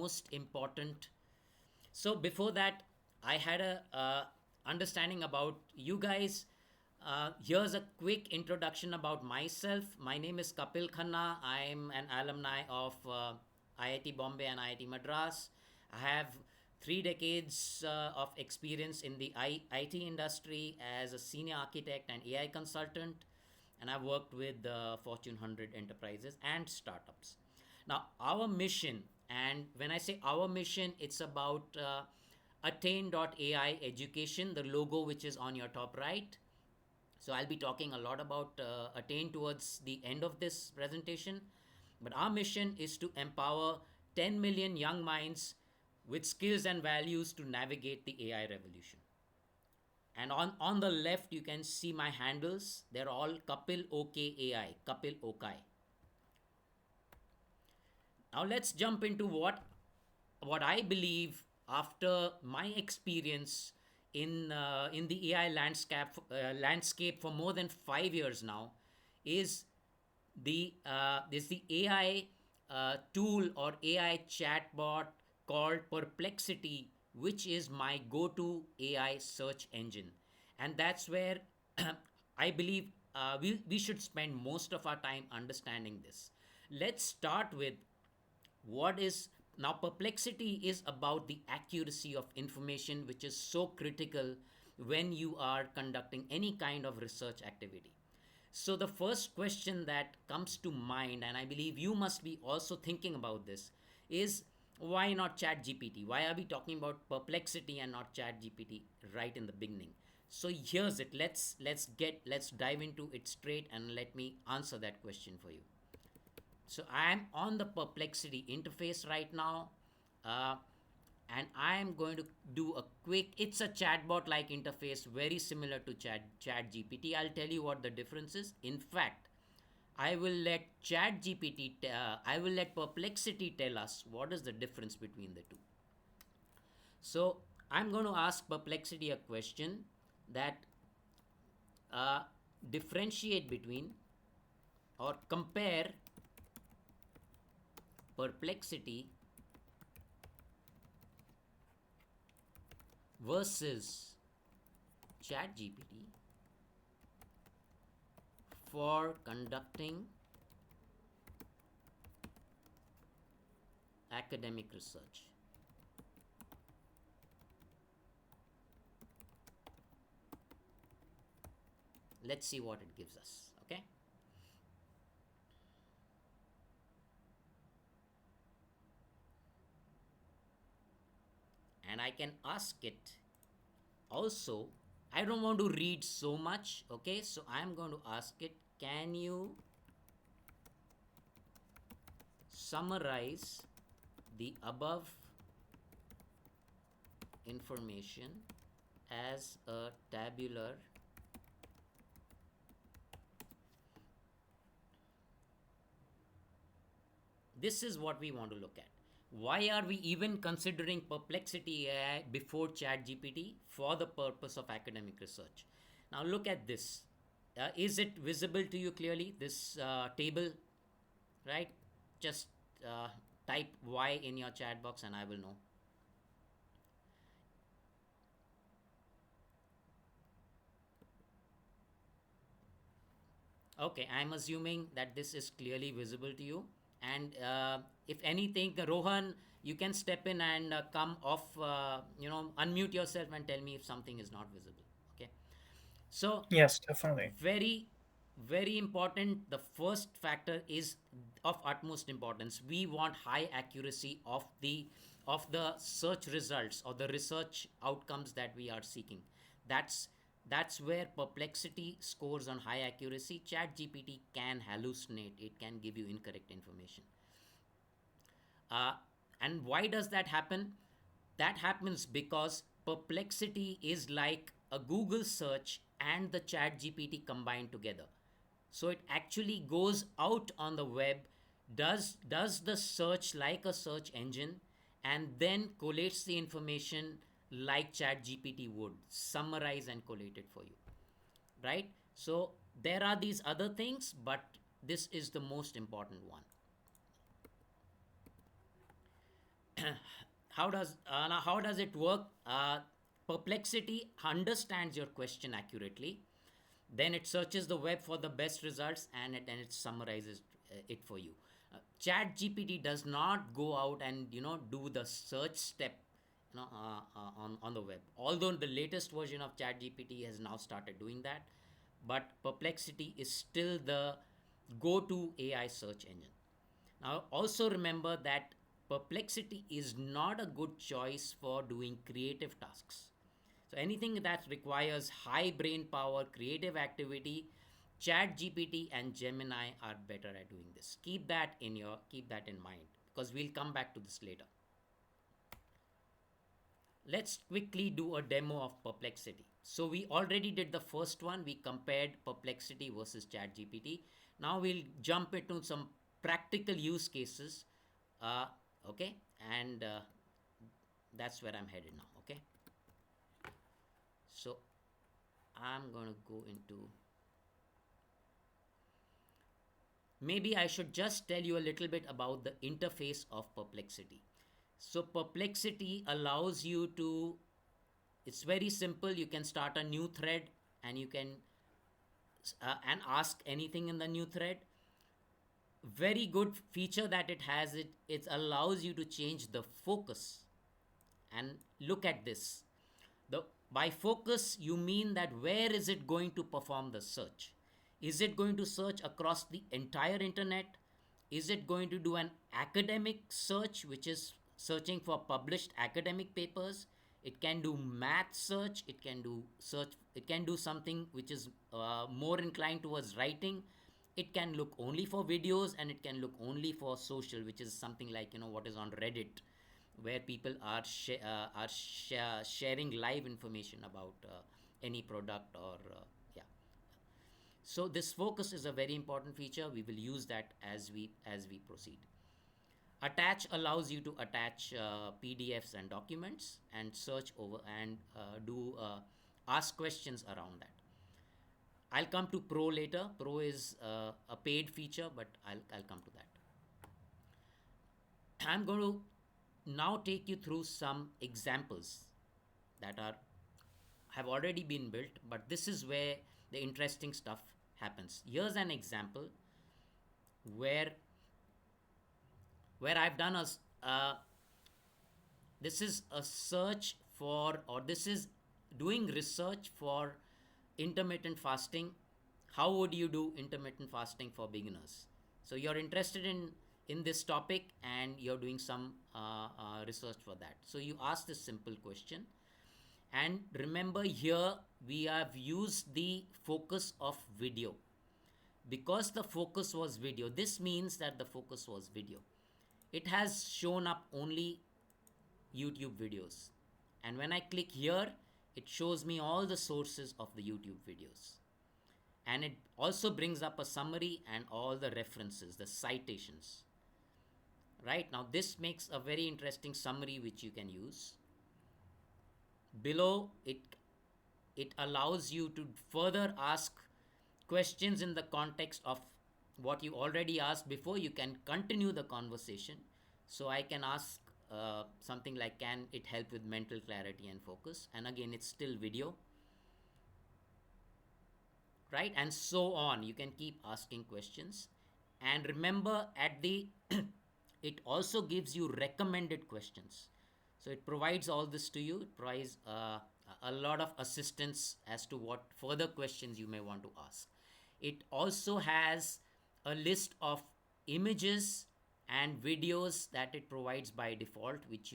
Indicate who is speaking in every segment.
Speaker 1: most important. So before that, I had a understanding about you guys. Here's a quick introduction about myself. My name is Kapil Khanna. I'm an alumni of IIT Bombay and IIT Madras. I have 3 decades of experience in the IT industry as a senior architect and AI consultant, and I've worked with Fortune 100 enterprises and startups. Now, our mission, and when I say our mission, it's about Attain.AI education, the logo which is on your top right. So I'll be talking a lot about Attain towards the end of this presentation. But our mission is to empower 10 million young minds with skills and values to navigate the AI revolution. And on the left, you can see my handles. They're all Kapil OK AI, Kapil Okai. Now let's jump into what I believe after my experience in the AI landscape for more than 5 years now is the AI tool or AI chatbot called Perplexity, which is my go-to AI search engine, and that's where I believe we should spend most of our time understanding this. Let's start with what is now Perplexity is about the accuracy of information, which is so critical when you are conducting any kind of research activity. So the first question that comes to mind, and I believe you must be also thinking about this, is why not chat gpt? Why are we talking about Perplexity and not chat gpt right in the beginning? So here's it. Let's dive into it straight, and let me answer that question for you. So I'm on the Perplexity interface right now, uh, and I'm going to do a quick. It's a chatbot like interface, very similar to Chat GPT. I'll tell you what the difference is. In fact, I will let Perplexity tell us what is the difference between the two. So I'm going to ask Perplexity a question that uh, differentiate between or compare Perplexity versus ChatGPT for conducting academic research. Let's see what it gives us. Okay. And I can ask it also. I don't want to read so much. Okay. So I'm going to ask it, can you summarize the above information as a tabular? This is what we want to look at. Why are we even considering Perplexity AI before ChatGPT for the purpose of academic research? Now look at this. Is it visible to you clearly? This table, right? Just uh, type Y in your chat box and I will know. Okay, I'm assuming that this is clearly visible to you. And if anything, Rohan, you can step in and come off, unmute yourself and tell me if something is not visible. Okay. So,
Speaker 2: Yes, definitely.
Speaker 1: very, very important. The first factor is of utmost importance. We want high accuracy of the search results or the research outcomes that we are seeking. That's that's where Perplexity scores on high accuracy. Chat GPT can hallucinate. It can give you incorrect information. uh, and why does that happen? That happens because Perplexity is like a Google search and the Chat GPT combined together. So it actually goes out on the web, does the search like a search engine, and then collates the information like Chat GPT would summarize and collate it for you, right? So there are these other things, but this is the most important one. How does it work? Perplexity understands your question accurately, then it searches the web for the best results, and it summarizes it for you. Chat GPT does not go out and do the search step on the web, although the latest version of Chat GPT has now started doing that. But Perplexity is still the go to AI search engine. Now, also remember that Perplexity is not a good choice for doing creative tasks. So anything that requires high brain power, creative activity, Chat GPT and Gemini are better at doing this. Keep that in mind, because we'll come back to this later. Let's quickly do a demo of Perplexity. So we already did the first one. We compared Perplexity versus ChatGPT. Now we'll jump into some practical use cases. Uh, okay, and that's where I'm headed now. Okay, so I'm gonna go into. Maybe I should just tell you a little bit about the interface of Perplexity. So Perplexity allows you to. It's very simple. You can start a new thread, and you can and ask anything in the new thread. Very good feature that it has, it allows you to change the focus. And look at this. The By focus you mean that where is it going to perform the search? Is it going to search across the entire internet? Is it going to do an academic search, which is searching for published academic papers? It can do math search. It can do something which is more inclined towards writing. It can look only for videos, and it can look only for social, which is something like what is on Reddit, where people are sharing live information about any product or yeah. So this focus is a very important feature. We will use that as we proceed. Attach allows you to attach PDFs and documents, and search over and do ask questions around that. I'll come to Pro later. Pro is a paid feature, but I'll come to that. I'm going to now take you through some examples that are have already been built, but this is where the interesting stuff happens. Here's an example where I've done uh, this is a search for, or this is doing research for intermittent fasting. How would you do intermittent fasting for beginners? So you're interested in this topic, and you're doing some research for that. So you ask this simple question, and remember here we have used the focus of video. Because the focus was video, this means that the focus was video. It has shown up only YouTube videos. And when I click here, it shows me all the sources of the YouTube videos. And it also brings up a summary and all the references, the citations. Right now, this makes a very interesting summary which you can use. Below it allows you to further ask questions in the context of what you already asked before. You can continue the conversation. So I can ask something like, can it help with mental clarity and focus? And again, it's still video, right? And so on. You can keep asking questions. And remember, at the it also gives you recommended questions. So it provides all this to you. It provides a lot of assistance as to what further questions you may want to ask. It also has a list of images and videos that it provides by default, which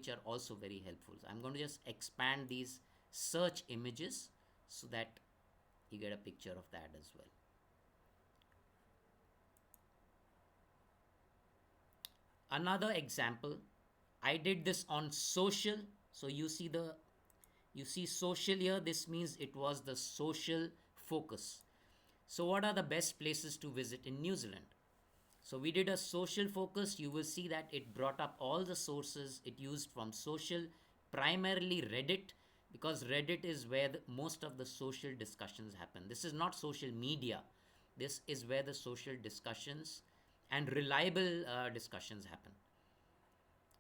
Speaker 1: are also very helpful. So I'm going to just expand these search images so that you get a picture of that as well. Another example, I did this on social. So you see social here. This means it was the social focus. So what are the best places to visit in New Zealand? So we did a social focus. You will see that it brought up all the sources it used from social, primarily Reddit, because Reddit is where most of the social discussions happen. This is not social media. This is where the social discussions and reliable discussions happen.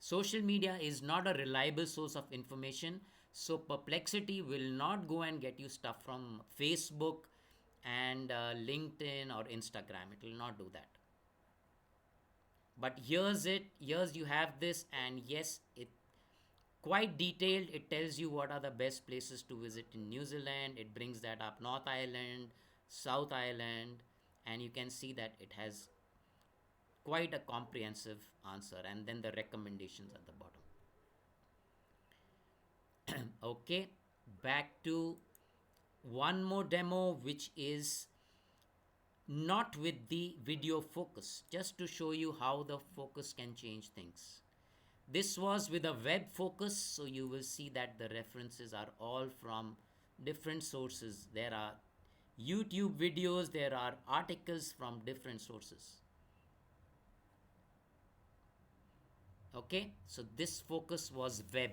Speaker 1: Social media is not a reliable source of information, so Perplexity will not go and get you stuff from Facebook and LinkedIn or Instagram. It will not do that. But here's it. Here's you have this, and yes, it quite detailed. It tells you what are the best places to visit in New Zealand. It brings that up North Island, South Island, and you can see that it has quite a comprehensive answer, and then the recommendations at the bottom. Okay, back to one more demo, which is not with the video focus, just to show you how the focus can change things. This was with a web focus, so you will see that the references are all from different sources. There are YouTube videos, there are articles from different sources. Okay, so this focus was web,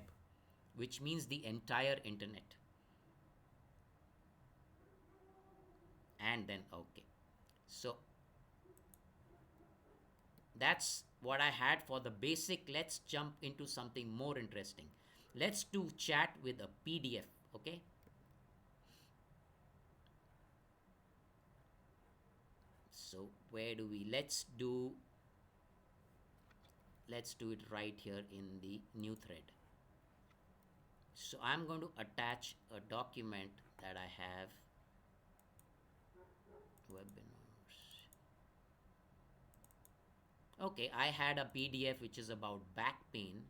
Speaker 1: which means the entire internet. And then, okay, so that's what I had for the basic. Let's jump into something more interesting. Let's do chat with a PDF. Okay, so where do we, let's do it right here in the new thread. So I'm going to attach a document that I have, webinars. Okay, I had a PDF which is about back pain,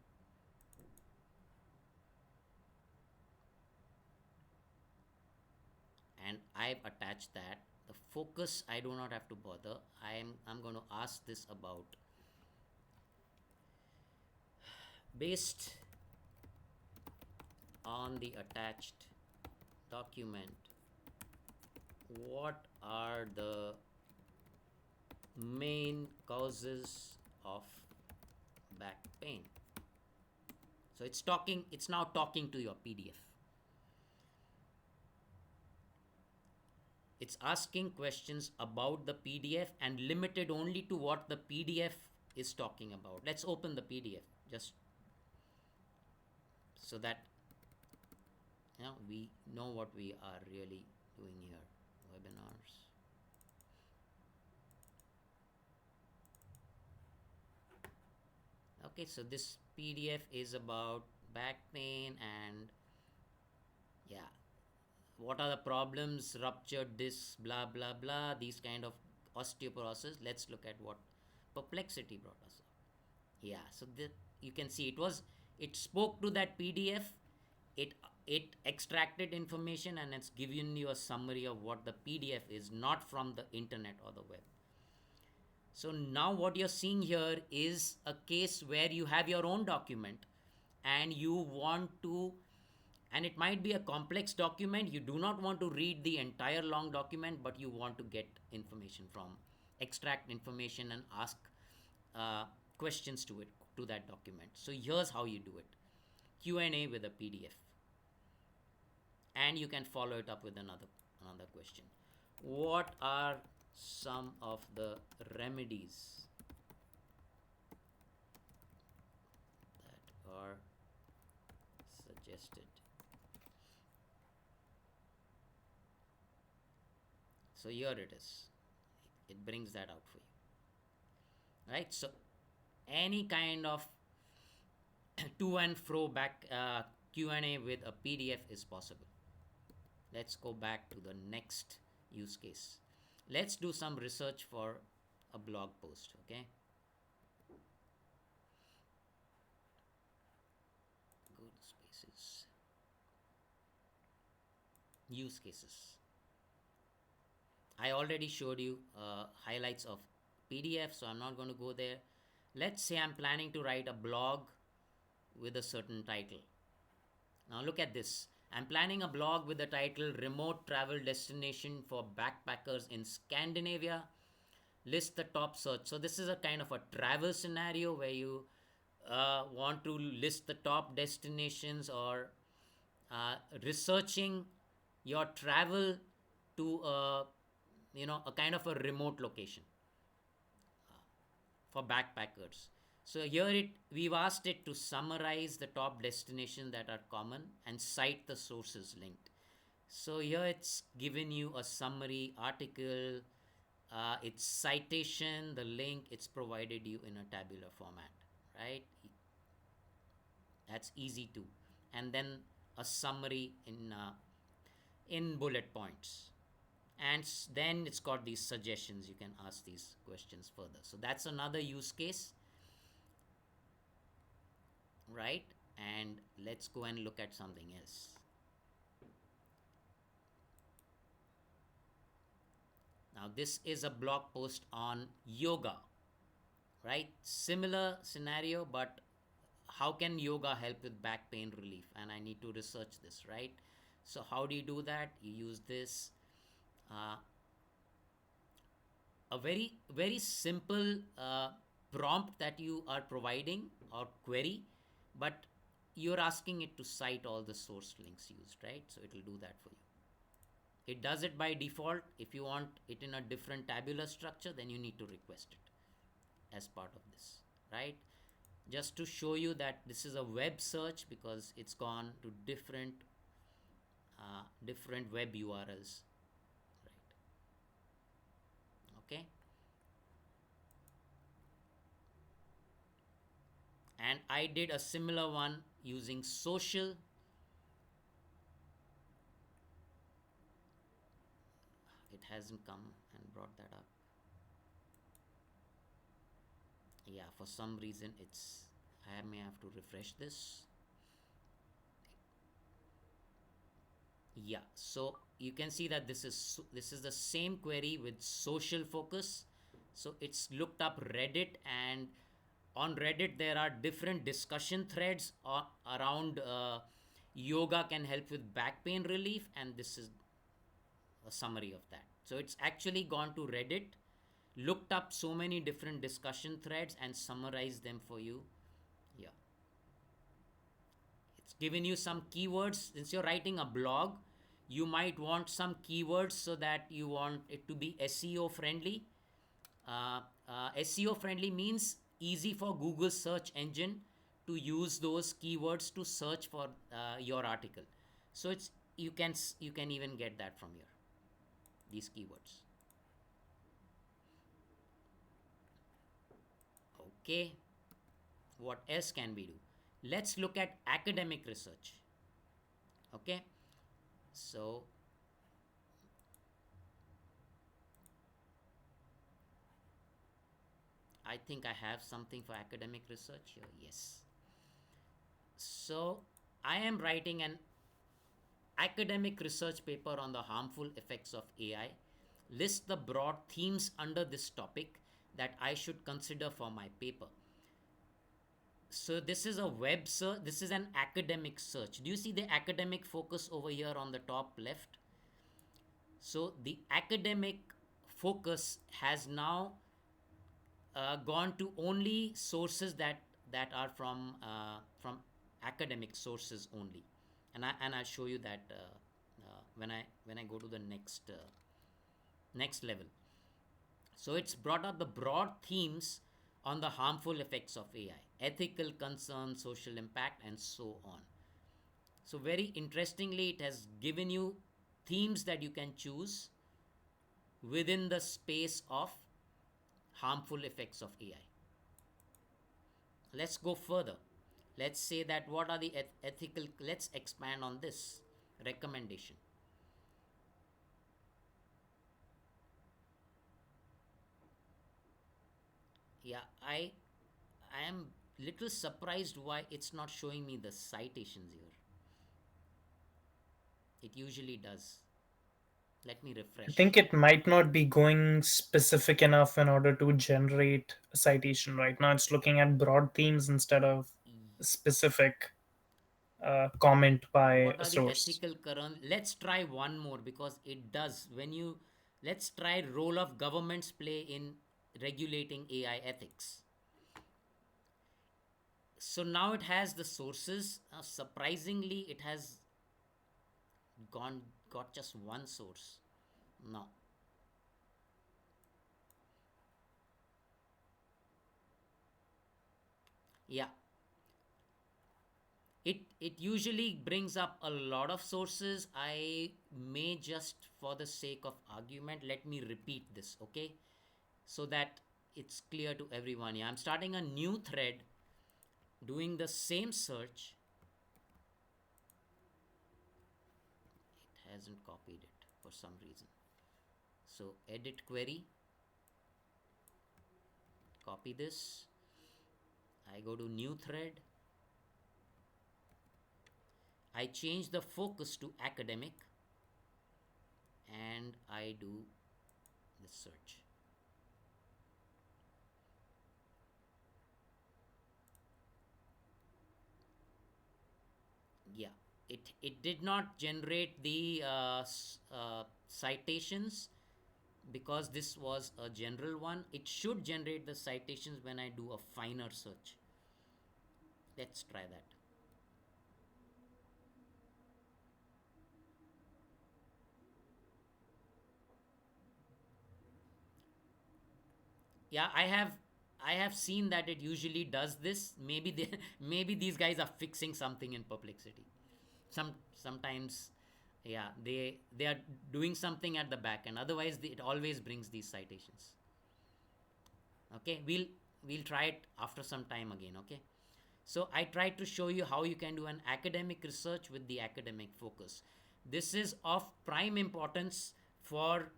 Speaker 1: and I've attached that. The focus I do not have to bother. I'm going to ask this about, based on the attached document, what are the main causes of back pain? So it's now talking to your PDF. It's asking questions about the PDF and limited only to what the PDF is talking about. Let's open the PDF just so that we know what we are really doing here. Webinars. Okay, so this PDF is about back pain, and yeah, what are the problems, ruptured discs, blah blah blah, these kind of osteoporosis. Let's look at what Perplexity brought us. Yeah, so you can see it spoke to that PDF. It extracted information and it's given you a summary of what the PDF is, not from the internet or the web. So now what you're seeing here is a case where you have your own document and you want to, and it might be a complex document. You do not want to read the entire long document, but you want to get information from, extract information and ask uh, questions to that document. So here's how you do it: Q&A with a PDF, and you can follow it up with another question. What are some of the remedies that are suggested? So here it is. It brings that out for you, right? So any kind of to and fro back Q&A with a PDF is possible. Let's go back to the next use case. Let's do some research for a blog post. Okay, go to spaces, use cases. I already showed you highlights of PDF, so I'm not going to go there. Let's say I'm planning to write a blog with a certain title. Now look at this. I'm planning a blog with the title Remote Travel Destination for Backpackers in Scandinavia. List the top search. So this is a kind of a travel scenario where you want to list the top destinations, or researching your travel to a kind of a remote location for backpackers. So here we've asked it to summarize the top destinations that are common and cite the sources linked. So here it's given you a summary article, its citation, the link, it's provided you in a tabular format, right? That's easy too. And then a summary in bullet points. And then it's got these suggestions. You can ask these questions further. So that's another use case, right? And let's go and look at something else. Now, this is a blog post on yoga, right? Similar scenario, but how can yoga help with back pain relief? And I need to research this, right? So, how do you do that? You use this uh, a very simple prompt that you are providing or query, but you're asking it to cite all the source links used, right? So it will do that for you. It does it by default. If you want it in a different tabular structure, then you need to request it as part of this, right? Just to show you that this is a web search because it's gone to different web URLs, right? Okay. And I did a similar one using social. It hasn't come and brought that up. Yeah, for some reason I may have to refresh this. Yeah, so you can see that this is the same query with social focus. So it's looked up Reddit, and on Reddit there are different discussion threads around yoga can help with back pain relief, and this is a summary of that. So it's actually gone to Reddit, looked up so many different discussion threads and summarized them for you. Yeah. It's given you some keywords. Since you're writing a blog, you might want some keywords so that you want it to be SEO friendly. SEO friendly means easy for Google search engine to use those keywords to search for your article. So it's you can even get that from here, these keywords. Okay, what else can we do? Let's look at academic research. Okay, so I think I have something for academic research here. Yes. So I am writing an academic research paper on the harmful effects of AI. List the broad themes under this topic that I should consider for my paper. So this is a web search. This is an academic search. Do you see the academic focus over here on the top left? So the academic focus has now gone to only sources that are from academic sources only, and I'll show you that when I go to the next level. So it's brought up the broad themes on the harmful effects of AI, ethical concerns, social impact, and so on. So very interestingly, it has given you themes that you can choose within the space of harmful effects of AI. Let's go further. Let's say that what are the ethical, let's expand on this recommendation. Yeah, I am little surprised why it's not showing me the citations here. It usually does. Let me
Speaker 2: I
Speaker 1: refresh.
Speaker 2: think it might not be going specific enough in order to generate a citation right now. It's looking at broad themes instead of specific comment by
Speaker 1: What
Speaker 2: a
Speaker 1: are the
Speaker 2: source.
Speaker 1: ethical current? Let's try one more because it does. When you let's try role of governments play in regulating AI ethics. So now it has the sources. Surprisingly, it has gone got just one source. No. Yeah, it usually brings up a lot of sources. I may just, for the sake of argument, let me repeat this, okay, so that it's clear to everyone. Yeah, I'm starting a new thread, doing the same search. It hasn't copied it for some reason. So edit query, copy this. I go to new thread. I change the focus to academic, and I do the search. Yeah, it did not generate the citations because this was a general one. It should generate the citations when I do a finer search. Let's try that. Yeah, I have seen that it usually does this. Maybe they, maybe these guys are fixing something in Perplexity. Sometimes, yeah, they are doing something at the back, and otherwise it always brings these citations. Okay, we'll try it after some time again. Okay, so I tried to show you how you can do an academic research with the academic focus. This is of prime importance for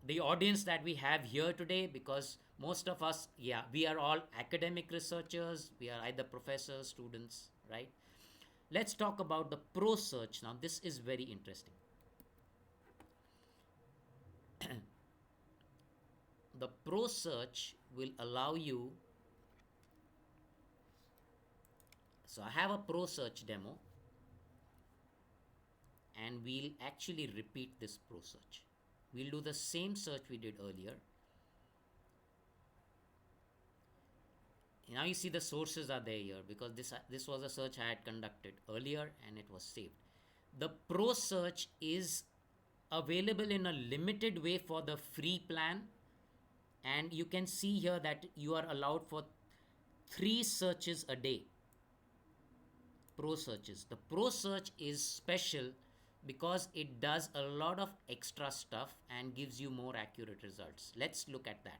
Speaker 1: the audience that we have here today, because most of us, yeah, we are all academic researchers. We are either professors, students, right? Let's talk about the pro search now. This is very interesting. The pro search will allow you, so I have a pro search demo, and we'll actually repeat this pro search. We'll do the same search we did earlier. Now you see the sources are there here, because this was a search I had conducted earlier and it was saved. The pro search is available in a limited way for the free plan, and you can see here that you are allowed for 3 searches a day. Pro searches, the pro search is special because it does a lot of extra stuff and gives you more accurate results. Let's look at that.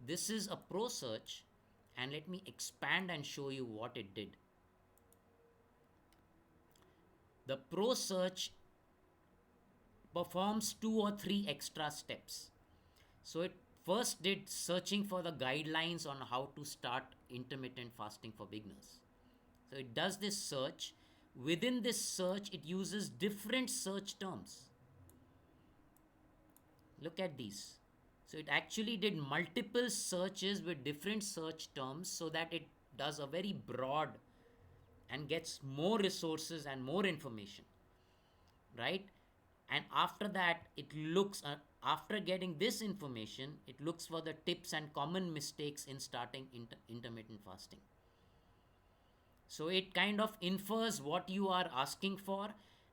Speaker 1: This is a pro search, and let me expand and show you what it did. The pro search performs 2 or 3 extra steps. So it first did searching for the guidelines on how to start intermittent fasting for beginners. So it does this search. Within this search, it uses different search terms. Look at these. So it actually did multiple searches with different search terms so that it does a very broad and gets more resources and more information, right? And after that, it looks, after getting this information, it looks for the tips and common mistakes in starting intermittent fasting. So it kind of infers what you are asking for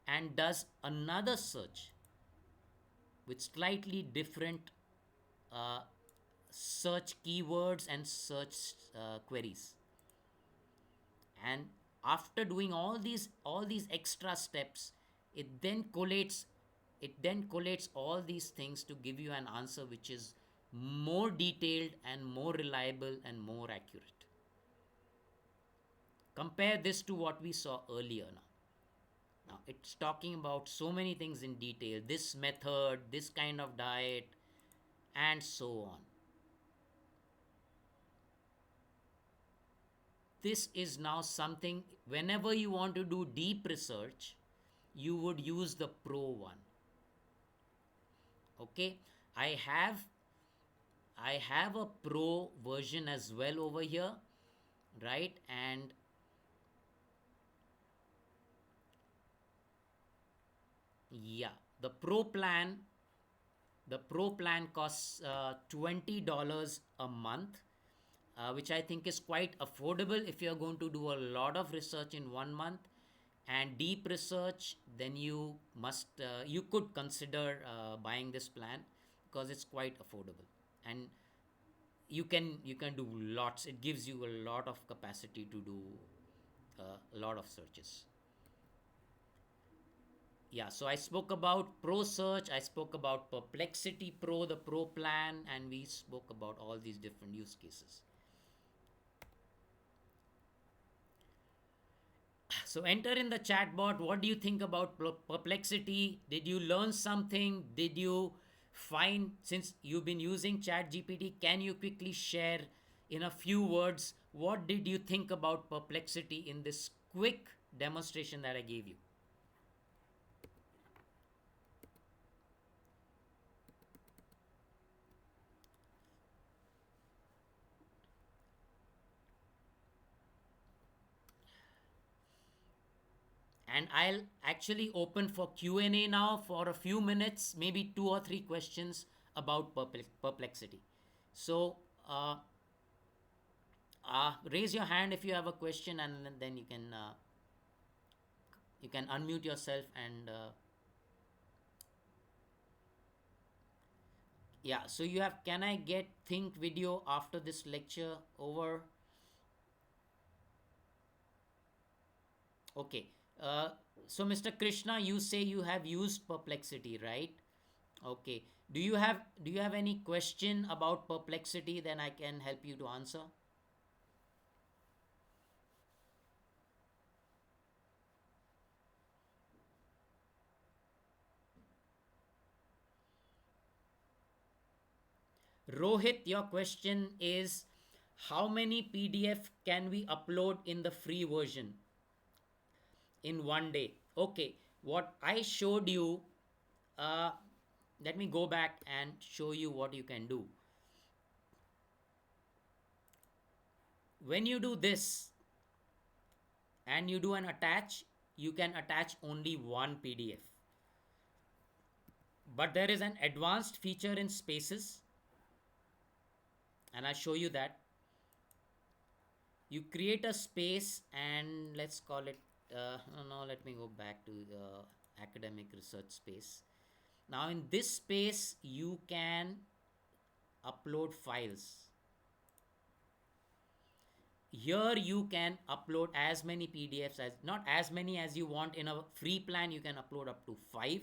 Speaker 1: and does another search with slightly different uh, search keywords and search queries. And after doing all these extra steps, it then collates all these things to give you an answer which is more detailed and more reliable and more accurate. Compare this to what we saw earlier. Now it's talking about so many things in detail, this method, this kind of diet, and so on. This is now something, whenever you want to do deep research, you would use the pro one. Okay, i have I have a pro version as well over here, right? And yeah, the pro plan costs $20 a month, which I think is quite affordable if you're going to do a lot of research in 1 month and deep research. Then you could consider buying this plan because it's quite affordable. And You can do lots. It gives you a lot of capacity to do a lot of searches. Yeah, so I spoke about Pro Search, I spoke about Perplexity Pro, the Pro plan, and we spoke about all these different use cases. So enter in the chatbot. What do you think about Perplexity? Did you learn something? Did you find, since you've been using ChatGPT, can you quickly share in a few words what did you think about Perplexity in this quick demonstration that I gave you? And I'll actually open for Q&A now for a few minutes, maybe two or three questions about Perplexity. So raise your hand if you have a question, and then you can unmute yourself and yeah. So you have, can I get think video after this lecture over? Okay. uh, so Mr. Krishna, you say you have used Perplexity, right? Okay. Do you have any question about Perplexity? Then I can help you to answer. Rohit, your question is, how many PDF can we upload in the free version in one day? Okay, what I showed you, uh, let me go back and show you what you can do. When you do this and you do an attach, you can attach only one PDF. But there is an advanced feature in spaces, and I'll show you that. You create a space, and let's call it, no, let me go back to the academic research space. Now, in this space, you can upload files. Here, you can upload as many PDFs as, not as many as you want. In a free plan, you can upload up to 5.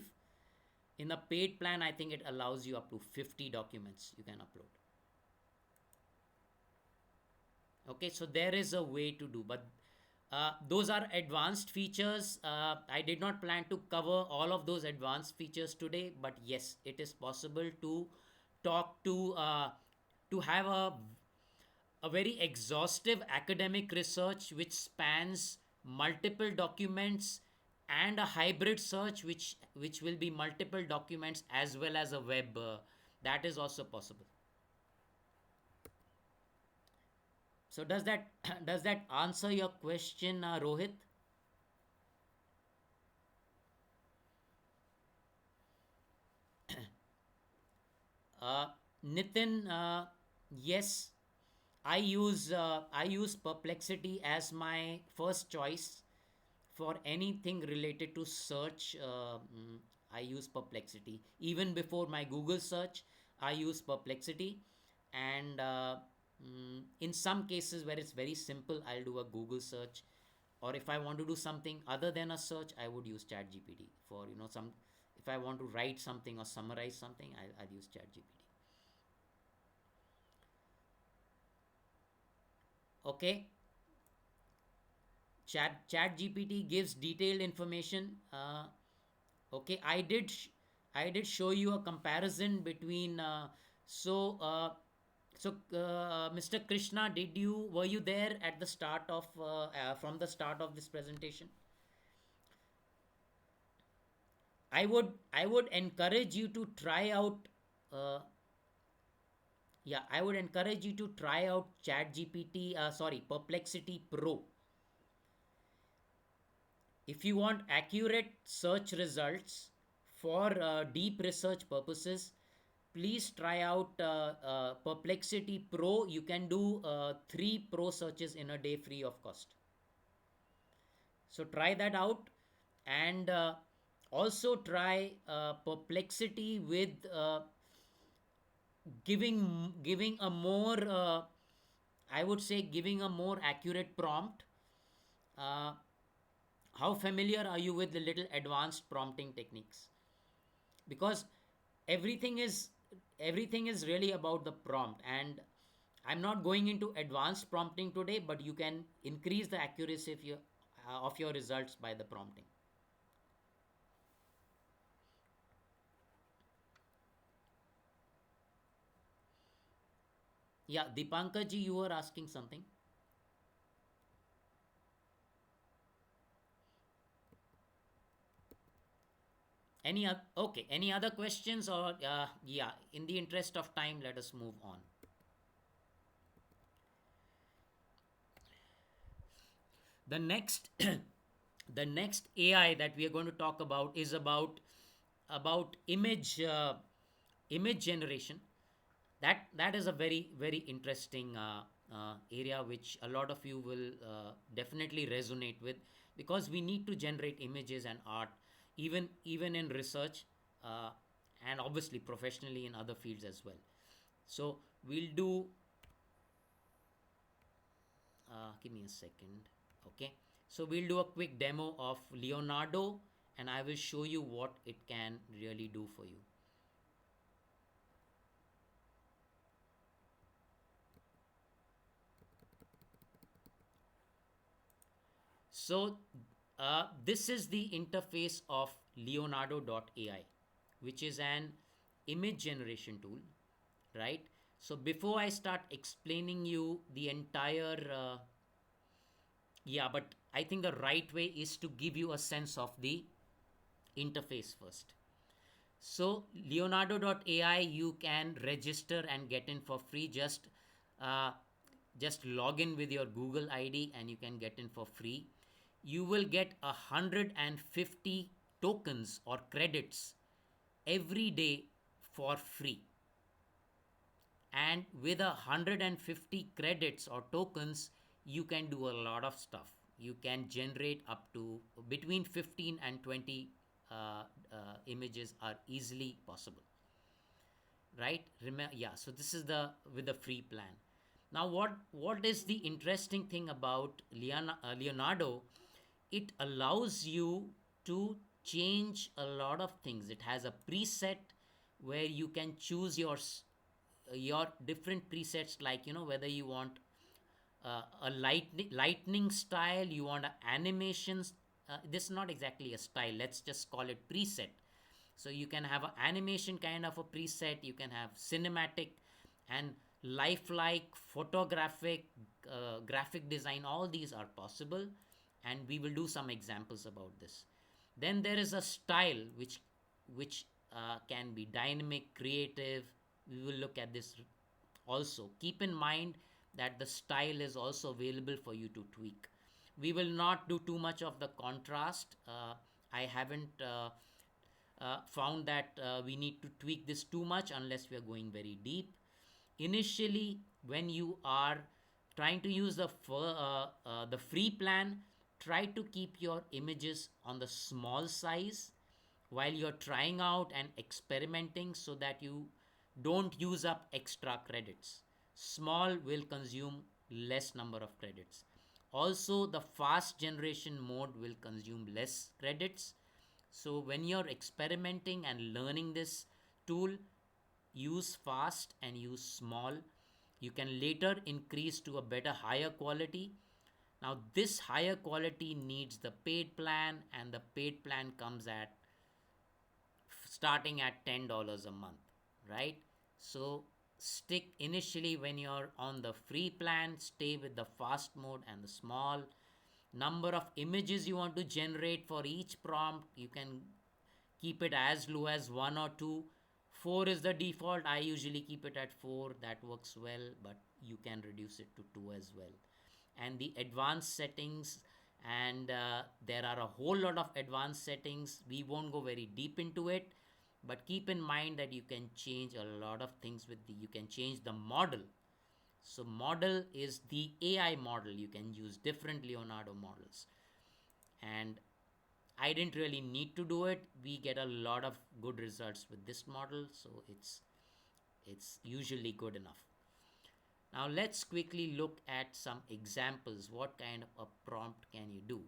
Speaker 1: In a paid plan, I think it allows you up to 50 documents you can upload. Okay, so there is a way to do, but those are advanced features. I did not plan to cover all of those advanced features today, but yes, it is possible to talk to have a very exhaustive academic research which spans multiple documents, and a hybrid search which will be multiple documents as well as a web, that is also possible. So does that does that answer your question, Rohit? Uh, Nitin, yes, I use Perplexity as my first choice for anything related to search. I use Perplexity even before my Google search. I use Perplexity, and in some cases where it's very simple, I'll do a Google search, or if I want to do something other than a search, I would use ChatGPT for, some. If I want to write something or summarize something, I'll use ChatGPT. Okay. ChatGPT gives detailed information. Okay, I did show you a comparison between. Mr. Krishna, were you there at the start of from the start of this presentation? I would encourage you to try out. Uh, yeah, I would encourage you to try out ChatGPT. Sorry, Perplexity Pro. If you want accurate search results for deep research purposes, please try out Perplexity Pro. You can do 3 pro searches in a day free of cost. So try that out, and also try Perplexity giving a more I would say giving a more accurate prompt. uh, how familiar are you with the little advanced prompting techniques? Because everything is everything is really about the prompt, and I'm not going into advanced prompting today, but you can increase the accuracy of your results by the prompting. Yeah, Dipankar ji, you were asking something. Any other questions, or yeah, in the interest of time, let us move on. The next the next AI that we are going to talk about is about image generation. That is a very interesting area which a lot of you will definitely resonate with, because we need to generate images and art, even in research, uh, and obviously professionally in other fields as well. So we'll do give me a second. Okay, so we'll do a quick demo of Leonardo, and I will show you what it can really do for you. So this is the interface of Leonardo.ai, which is an image generation tool, right? So before I start explaining you the entire yeah, but I think the right way is to give you a sense of the interface first. So Leonardo.ai, you can register and get in for free. Uh, just log in with your Google ID and you can get in for free. You will get 150 tokens or credits every day for free. And with 150 credits or tokens, you can do a lot of stuff. You can generate up to between 15 and 20 images are easily possible, right? Yeah, so this is the with the free plan. Now what is the interesting thing about Leonardo? It allows you to change a lot of things. It has a preset where you can choose your different presets, like whether you want a lightning style, you want animations. This is not exactly a style, let's just call it preset. So you can have an animation kind of a preset, you can have cinematic and lifelike photographic, graphic design. All these are possible, and we will do some examples about this. Then there is a style which can be dynamic, creative. We will look at this also. Keep in mind that the style is also available for you to tweak. We will not do too much of the contrast. I haven't found that we need to tweak this too much unless we are going very deep. Initially, when you are trying to use the free plan, try to keep your images on the small size while you're trying out and experimenting, so that you don't use up extra credits. Small will consume less number of credits. Also, the fast generation mode will consume less credits. So when you're experimenting and learning this tool, use fast and use small. You can later increase to a better, higher quality. Now this higher quality needs the paid plan, and the paid plan comes at starting at $10 a month, right? So stick initially when you're on the free plan, stay with the fast mode and the small. Number of images you want to generate for each prompt, you can keep it as low as one or two. Four is the default. I usually keep it at four. That works well, but you can reduce it to two as well. And the advanced settings, and there are a whole lot of advanced settings. We won't go very deep into it, but keep in mind that you can change a lot of things with you can change the model. So model is the AI model. You can use different Leonardo models, and I didn't really need to do it. We get a lot of good results with this model, so It's usually good enough. Now let's quickly look at some examples. What kind of a prompt can you do?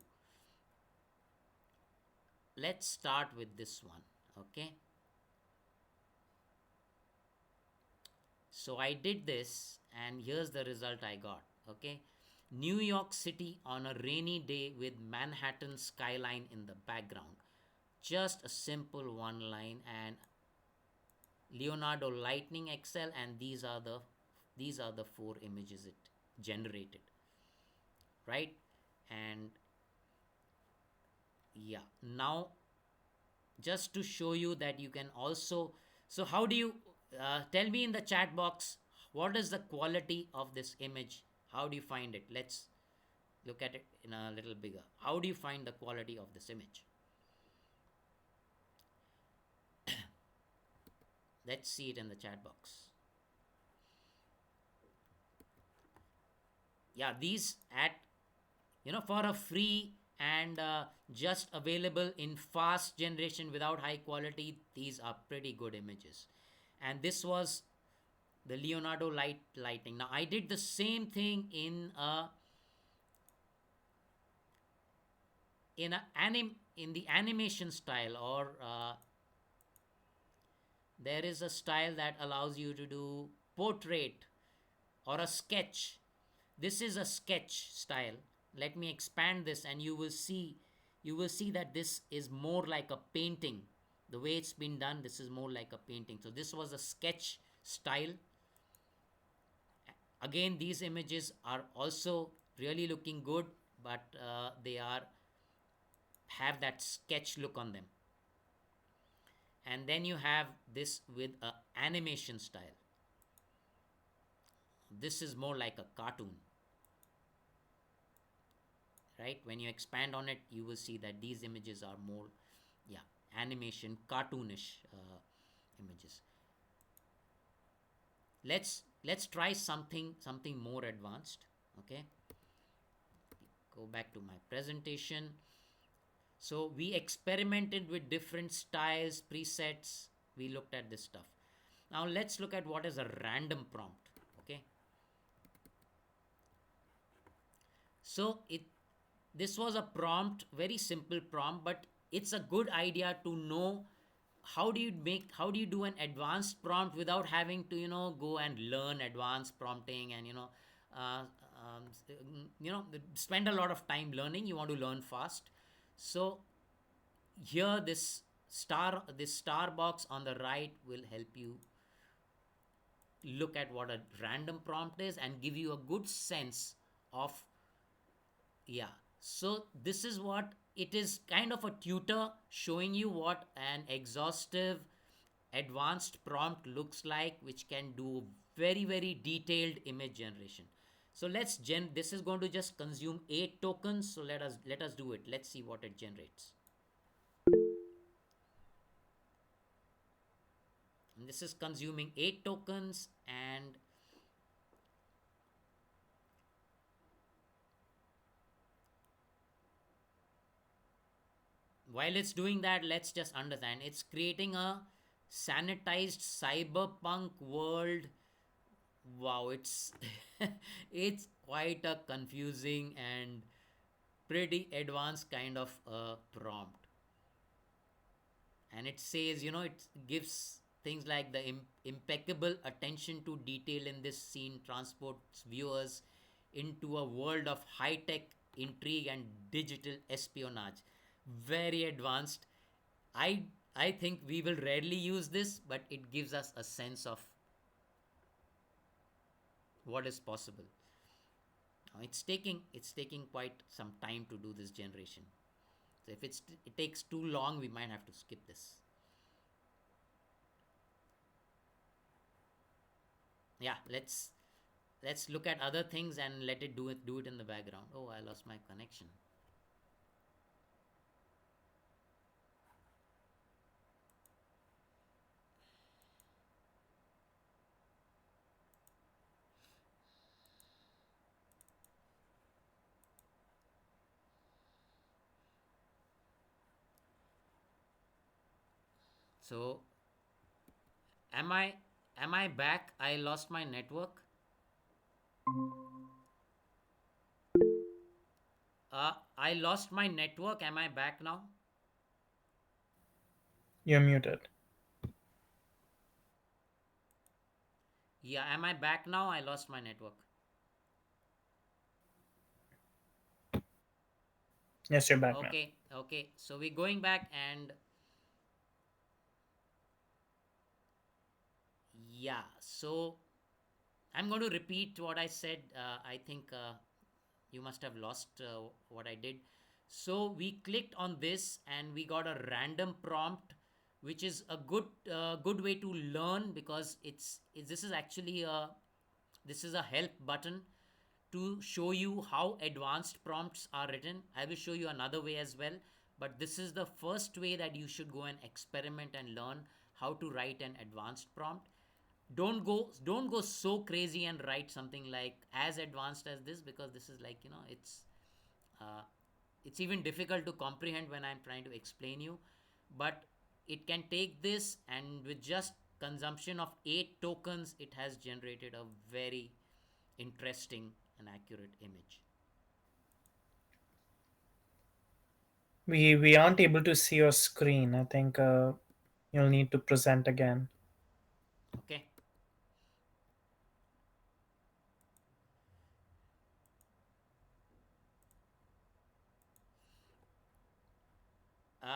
Speaker 1: Let's start with this one. Okay, so I did this and here's the result I got. Okay, New York City on a rainy day with Manhattan skyline in the background. Just a simple one line, and Leonardo Lightning Excel, and these are the four images it generated, right? And yeah, now just to show you that you can also, so how do you tell me in the chat box what is the quality of this image? How do you find it? Let's look at it in a little bigger. How do you find the quality of this image? Let's see it in the chat box. Yeah, these at, for a free and just available in fast generation without high quality, these are pretty good images. And this was the Leonardo lighting. Now I did the same thing in the animation style, or there is a style that allows you to do portrait or a sketch. This is a sketch style. Let me expand this and you will see that this is more like a painting. The way it's been done, this is more like a painting. So this was a sketch style. Again, these images are also really looking good, but they are have that sketch look on them. And then you have this with a animation style. This is more like a cartoon, right? When you expand on it, you will see that these images are more, yeah, animation, cartoonish images. Let's try something more advanced. Okay, go back to my presentation. So we experimented with different styles, presets. We looked at this stuff. Now let's look at what is a random prompt. Okay, so it this was a prompt, very simple prompt, but it's a good idea to know how do you do an advanced prompt without having to go and learn advanced prompting, and uh, um, spend a lot of time learning. You want to learn fast. So here, this star box on the right will help you look at what a random prompt is and give you a good sense of, yeah. So this is what it is, kind of a tutor showing you what an exhaustive advanced prompt looks like, which can do very, very detailed image generation. So this is going to just consume 8 tokens. So let us do it. Let's see what it generates. And this is consuming 8 tokens, and while it's doing that, let's just understand it's creating a sanitized cyberpunk world. Wow, it's it's quite a confusing and pretty advanced kind of a prompt. And it says, it gives things like the impeccable attention to detail in this scene transports viewers into a world of high-tech intrigue and digital espionage. Very advanced. I i think we will rarely use this, but it gives us a sense of what is possible. Now it's taking quite some time to do this generation. So if it takes too long, we might have to skip this. Yeah, let's look at other things and let it do it in the background. Oh, I lost my connection. So am I Am I back? I lost my network. I lost my network. Am I back now?
Speaker 2: You're muted.
Speaker 1: Yeah, am I back now? I lost my network.
Speaker 2: Yes, you're back now.
Speaker 1: Okay, okay. So we're going back, and yeah, so I'm going to repeat what I said. I think you must have lost what I did. So we clicked on this and we got a random prompt, which is a good way to learn, because this is actually a help button to show you how advanced prompts are written. I will show you another way as well, but this is the first way that you should go and experiment and learn how to write an advanced prompt. Don't go so crazy and write something like as advanced as this, because this is like, uh, it's even difficult to comprehend when I'm trying to explain you. But it can take this, and with just consumption of 8 tokens, it has generated a very interesting and accurate image.
Speaker 2: We aren't able to see your screen. I think you'll need to present again.
Speaker 1: Okay.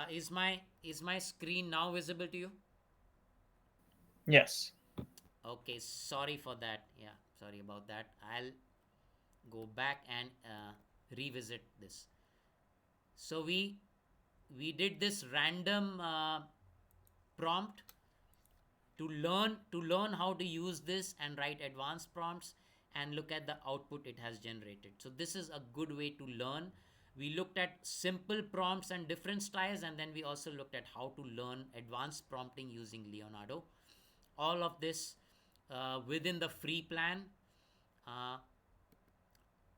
Speaker 1: Is my screen now visible to you?
Speaker 2: Yes.
Speaker 1: Okay, sorry for that. Yeah, sorry about that. I'll go back and revisit this. So we did this random prompt to learn how to use this and write advanced prompts, and look at the output it has generated. So this is a good way to learn. We looked at simple prompts and different styles, and then we also looked at how to learn advanced prompting using Leonardo. All of this within the free plan. uh,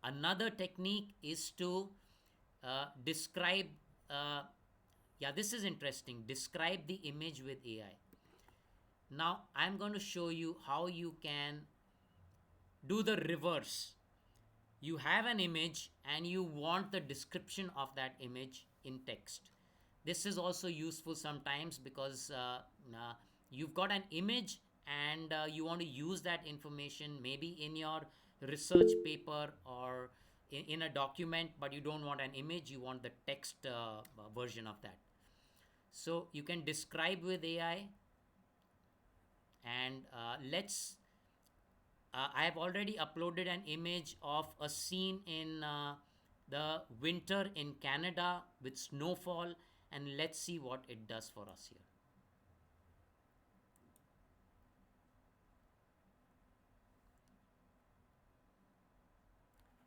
Speaker 1: Another technique is to describe, uh, yeah, this is interesting, describe the image with AI. Now I'm going to show you how you can do the reverse. You have an image and you want the description of that image in text. This is also useful sometimes because you've got an image, and you want to use that information maybe in your research paper or in a document, but you don't want an image, you want the text version of that. So you can describe with AI, and I have already uploaded an image of a scene in the winter in Canada with snowfall, and let's see what it does for us here.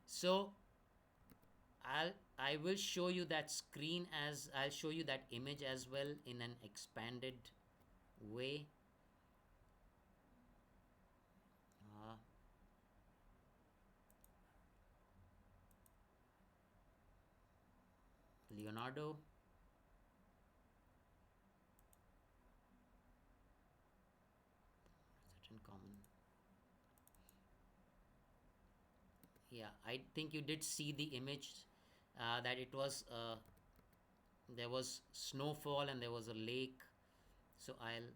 Speaker 1: So I will show you that screen, as I'll show you that image as well in an expanded way. Uh, Leonardo, certain common. Yeah, I think you did see the image, that it was there was snowfall and there was a lake. So I'll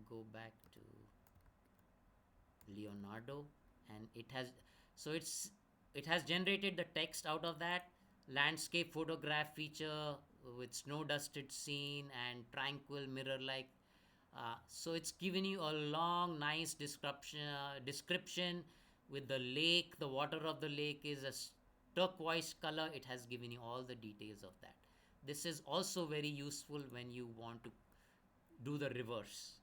Speaker 1: go back to Leonardo, and it has generated the text out of that landscape photograph feature with snow dusted scene and tranquil mirror like. So it's given you a long, nice description with the lake. The water of the lake is a turquoise color. It has given you all the details of that. This is also very useful when you want to do the reverse.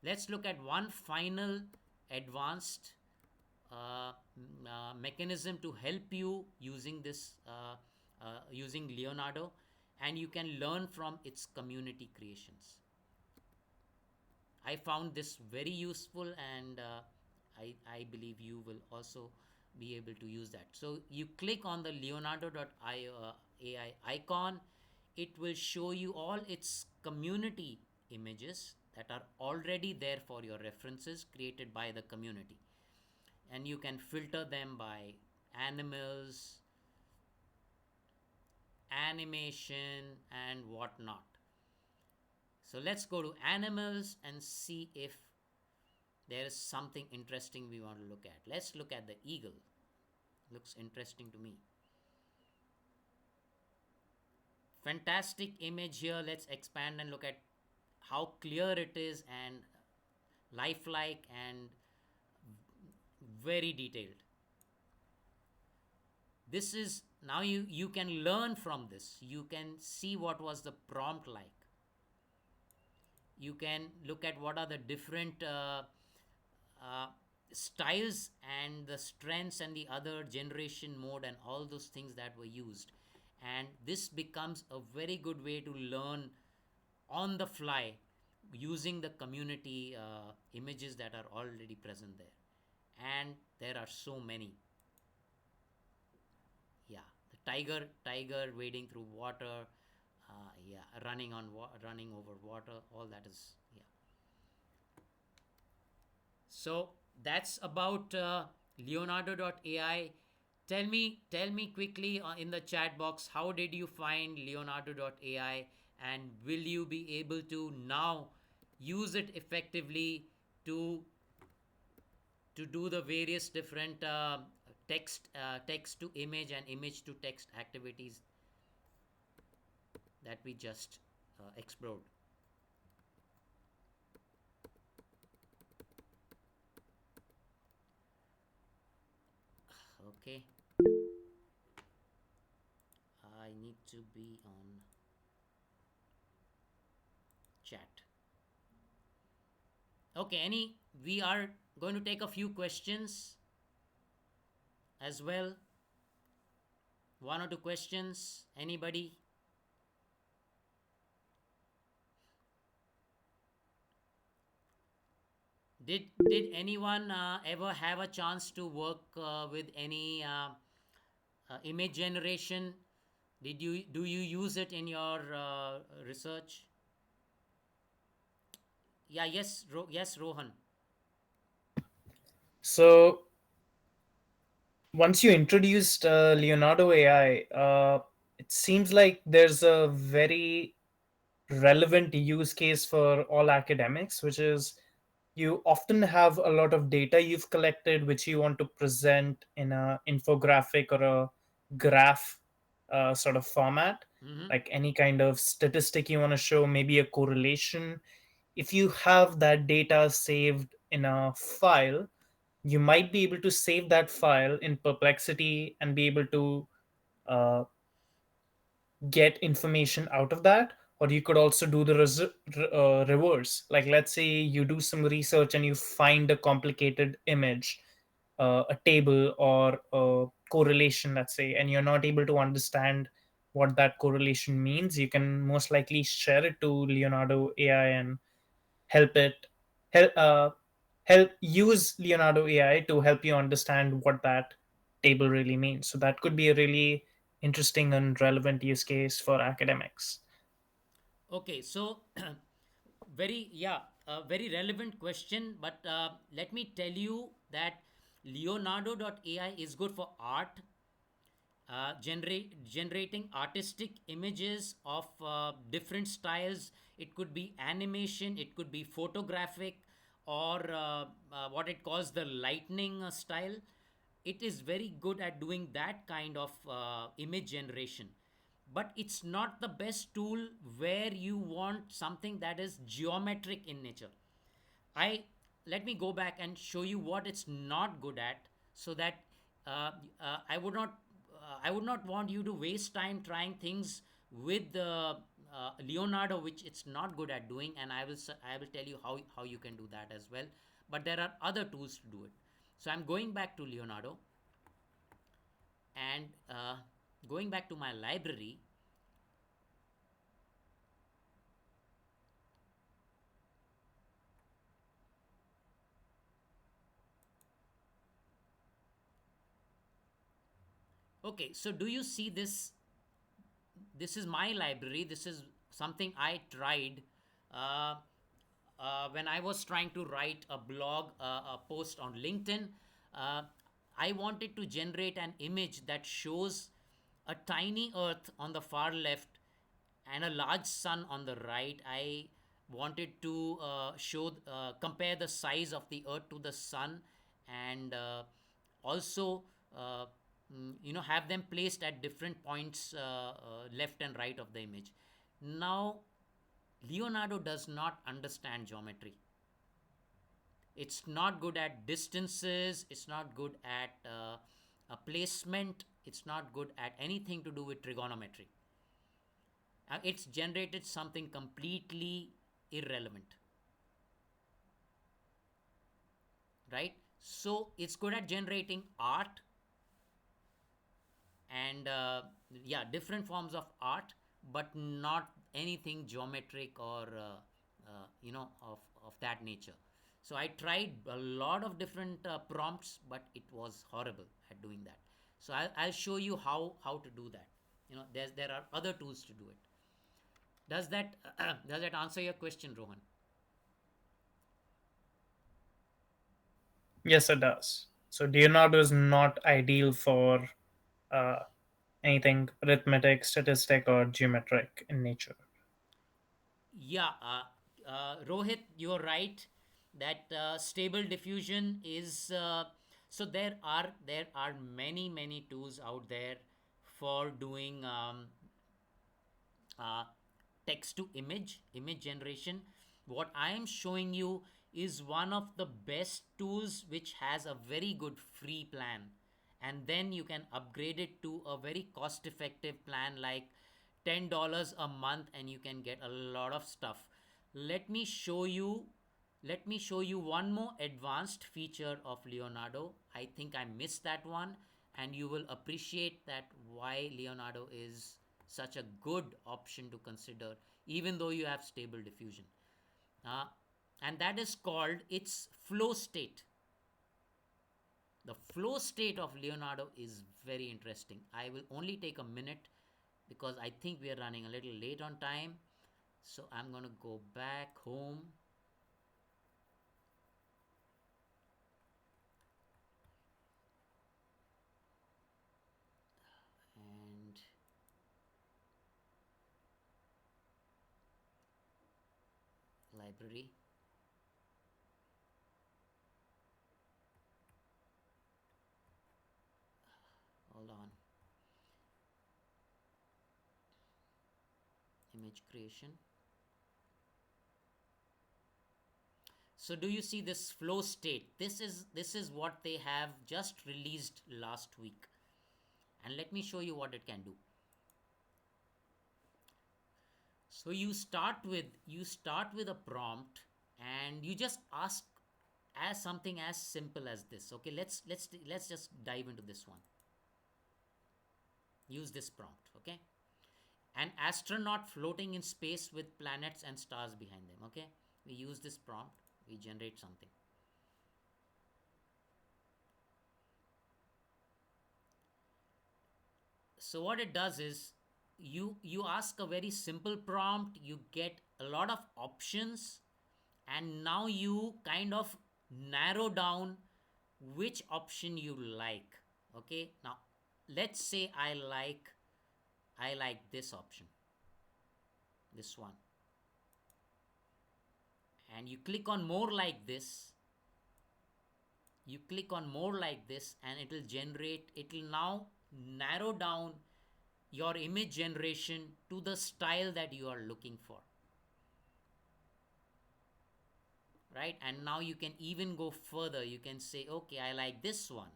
Speaker 1: Let's look at one final advanced mechanism to help you using using Leonardo, and you can learn from its community creations. I found this very useful, and I believe you will also be able to use that. So you click on the Leonardo.ai icon, it will show you all its community images that are already there for your references created by the community, and you can filter them by animals, animation, and whatnot. So let's go to animals and see if there is something interesting we want to look at. Let's look at the eagle. Looks interesting to me. Fantastic image here. Let's expand and look at how clear it is and lifelike and very detailed. This is now you can learn from this. You can see what was the prompt like. You can look at what are the different uh, styles and the strengths and the other generation mode and all those things that were used, and this becomes a very good way to learn on the fly using the community images that are already present there, and there are so many. Yeah, the tiger wading through water, yeah, running over water, all that is, yeah. So that's about Leonardo.ai. Tell me quickly in the chat box, how did you find Leonardo.ai, and will you be able to now use it effectively to do the various different text to image and image to text activities that we just explored. Okay, I need to be on chat. Okay, we are going to take a few questions as well. One or two questions. Anybody? Did anyone ever have a chance to work with any image generation? Do you use it in your research? Yeah. Yes. Yes, Rohan.
Speaker 2: So once you introduced Leonardo AI, it seems like there's a very relevant use case for all academics, which is you often have a lot of data you've collected which you want to present in a infographic or a graph sort of format,
Speaker 1: Mm-hmm.
Speaker 2: like any kind of statistic you want to show, maybe a correlation. If you have that data saved in a file, you might be able to save that file in Perplexity and be able to uh, get information out of that. Or you could also do the reverse, like let's say you do some research and you find a complicated image, a table or a correlation, let's say, and you're not able to understand what that correlation means. You can most likely share it to Leonardo AI and help it help help use Leonardo AI to help you understand what that table really means. So that could be a really interesting and relevant use case for academics.
Speaker 1: Okay. So very, yeah, a very relevant question. But let me tell you that Leonardo.ai is good for art, generating artistic images of different styles. It could be animation, it could be photographic, or what it calls the lightning style. It is very good at doing that kind of image generation, but it's not the best tool where you want something that is geometric in nature. I Let me go back and show you what it's not good at, so that uh, I would not want you to waste time trying things with the Leonardo, which it's not good at doing, and I will tell you how you can do that as well. But there are other tools to do it. So I'm going back to Leonardo and going back to my library. Okay, so do you see this? This is my library. This is something I tried Uh, when I was trying to write a blog, a post on LinkedIn, uh, I wanted to generate an image that shows a tiny earth on the far left and a large sun on the right. I wanted to compare the size of the earth to the sun, and also uh, have them placed at different points, left and right of the image. Now, Leonardo does not understand geometry. It's not good at distances, it's not good at a placement, it's not good at anything to do with trigonometry. It's generated something completely irrelevant, right? So it's good at generating art, and yeah, different forms of art, but not anything geometric or of that nature. So I tried a lot of different prompts, but it was horrible at doing that. So I'll show you how to do that. There are other tools to do it. Does that does that answer your question, Rohan?
Speaker 2: Yes, it does. So Leonardo is not ideal for uh, anything arithmetic, statistic, or geometric in nature.
Speaker 1: Yeah, Rohit, you're right that stable diffusion is so there are many tools out there for doing uh, text to image generation. What I am showing you is one of the best tools which has a very good free plan, and then you can upgrade it to a very cost effective plan like $10 a month, and you can get a lot of stuff. let me show you let me show you one more advanced feature of Leonardo. I think I missed that one, and you will appreciate that why Leonardo is such a good option to consider, even though you have stable diffusion. Uh, and that is called its flow state. The flow state of Leonardo is very interesting. I will only take a minute because I think we are running a little late on time. So I'm going to go back home and library. Hold on. Image creation. So do you see this flow state? This is what they have just released last week. And let me show you what it can do. So you start with a prompt, and you just ask as something as simple as this. Okay, let's just dive into this one. Use this prompt, okay? An astronaut floating in space with planets and stars behind them, okay? We use this prompt, we generate something. So what it does is you ask a very simple prompt, you get a lot of options, and now you kind of narrow down which option you like. Okay, now let's say I like this option, this one, and you click on more like this. You click on more like this, and it will now narrow down your image generation to the style that you are looking for, right? And now you can even go further. You can say, okay, I like this one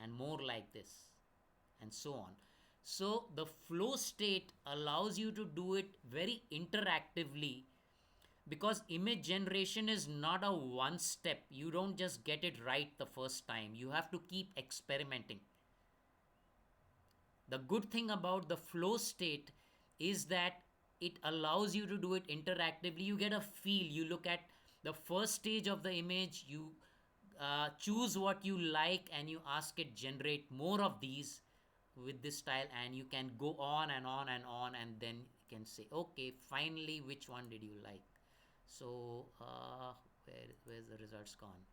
Speaker 1: and more like this, and so on. So the flow state allows you to do it very interactively, because image generation is not a one step. You don't just get it right the first time, you have to keep experimenting. The good thing about the flow state is that it allows you to do it interactively. You get a feel, you look at the first stage of the image, you choose what you like, and you ask it generate more of these with this style, and you can go on and on and on, and then can say, okay, finally, which one did you like? So where's the results gone?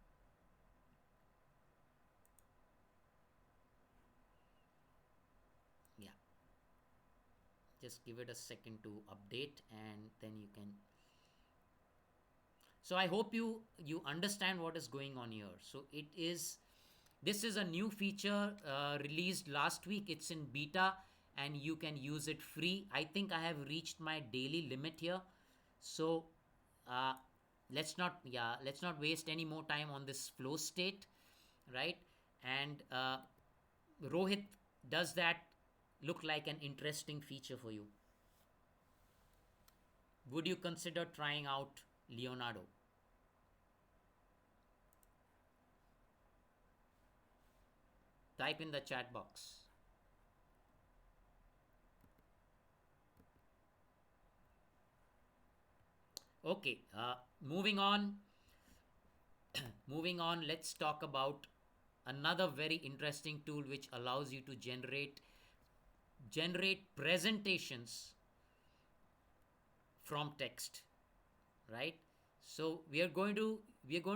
Speaker 1: Yeah, just give it a second to update, and then you can. So I hope you understand what is going on here. So this is a new feature released last week. It's in beta, and you can use it free. I think I have reached my daily limit here. So uh, let's not waste any more time on this flow state, right? And Rohit, does that look like an interesting feature for you? Would you consider trying out Leonardo? Type in the chat box. Okay, moving on. Moving on, let's talk about another very interesting tool which allows you to generate presentations from text, right? So we are going to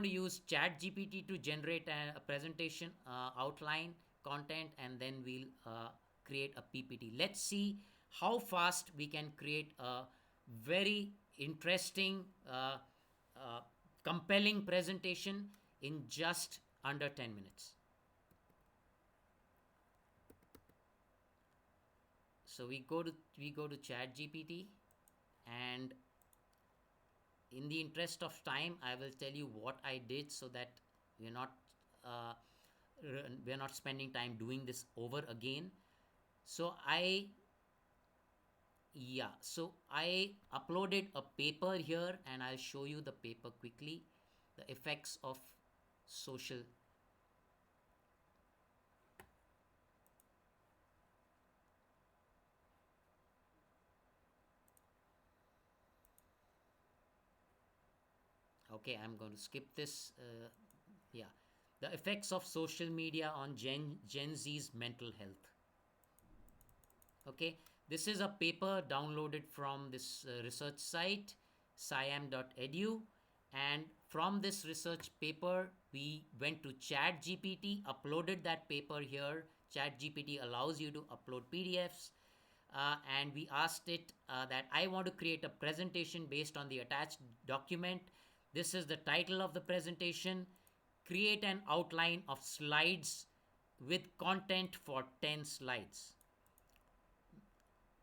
Speaker 1: use chat gpt to generate a presentation outline content, and then we'll create a ppt. Let's see how fast we can create a very interesting compelling presentation in just under 10 minutes. So we go to chat gpt, and in the interest of time, I will tell you what I did so that we're not uh, we're not spending time doing this over again. So I uploaded a paper here, and I'll show you the paper quickly. The effects of social. Okay, I'm going to skip this. Yeah, the effects of social media on Gen Z's mental health. Okay, this is a paper downloaded from this research site, siam.edu. And from this research paper, we went to chat gpt, uploaded that paper here. Chat gpt allows you to upload pdfs, and we asked it that I want to create a presentation based on the attached document. This is the title of the presentation: create an outline of slides with content for 10 slides.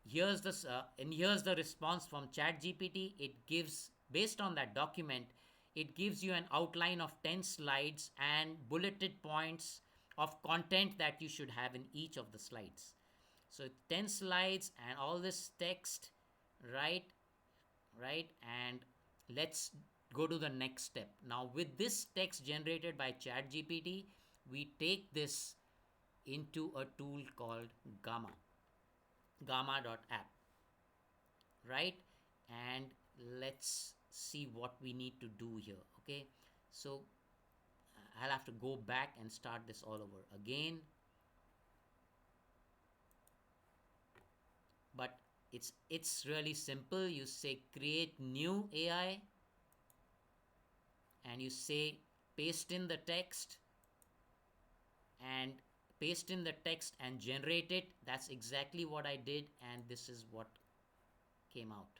Speaker 1: Here's the response from ChatGPT. It gives, based on that document, it gives you an outline of 10 slides and bulleted points of content that you should have in each of the slides. So 10 slides and all this text, right? Right? And let's go to the next step. Now, with this text generated by ChatGPT, we take this into a tool called gamma.app, right? And let's see what we need to do here. Okay, so I'll have to go back and start this all over again, but it's really simple. You say create new AI, and you say paste in the text, and paste in the text and generate it. That's exactly what I did, and this is what came out,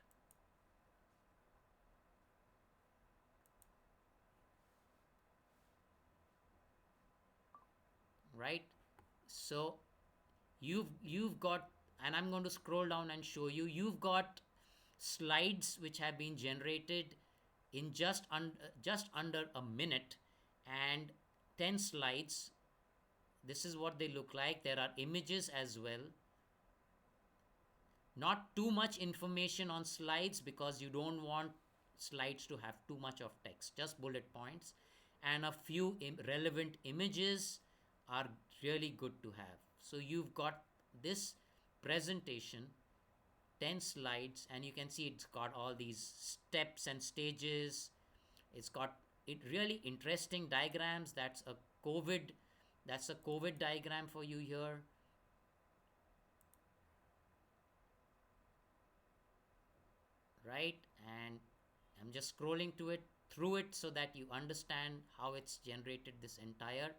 Speaker 1: right? So you've got, and I'm going to scroll down and show you. You've got slides which have been generated in just under a minute, and 10 slides. This is what they look like. There are images as well. Not too much information on slides, because you don't want slides to have too much of text, just bullet points, and a few relevant images are really good to have. So you've got this presentation, 10 slides, and you can see it's got all these steps and stages. It's got it really interesting diagrams. COVID that's a COVID diagram for you here. right? And I'm just scrolling to it through it so that you understand how it's generated this entire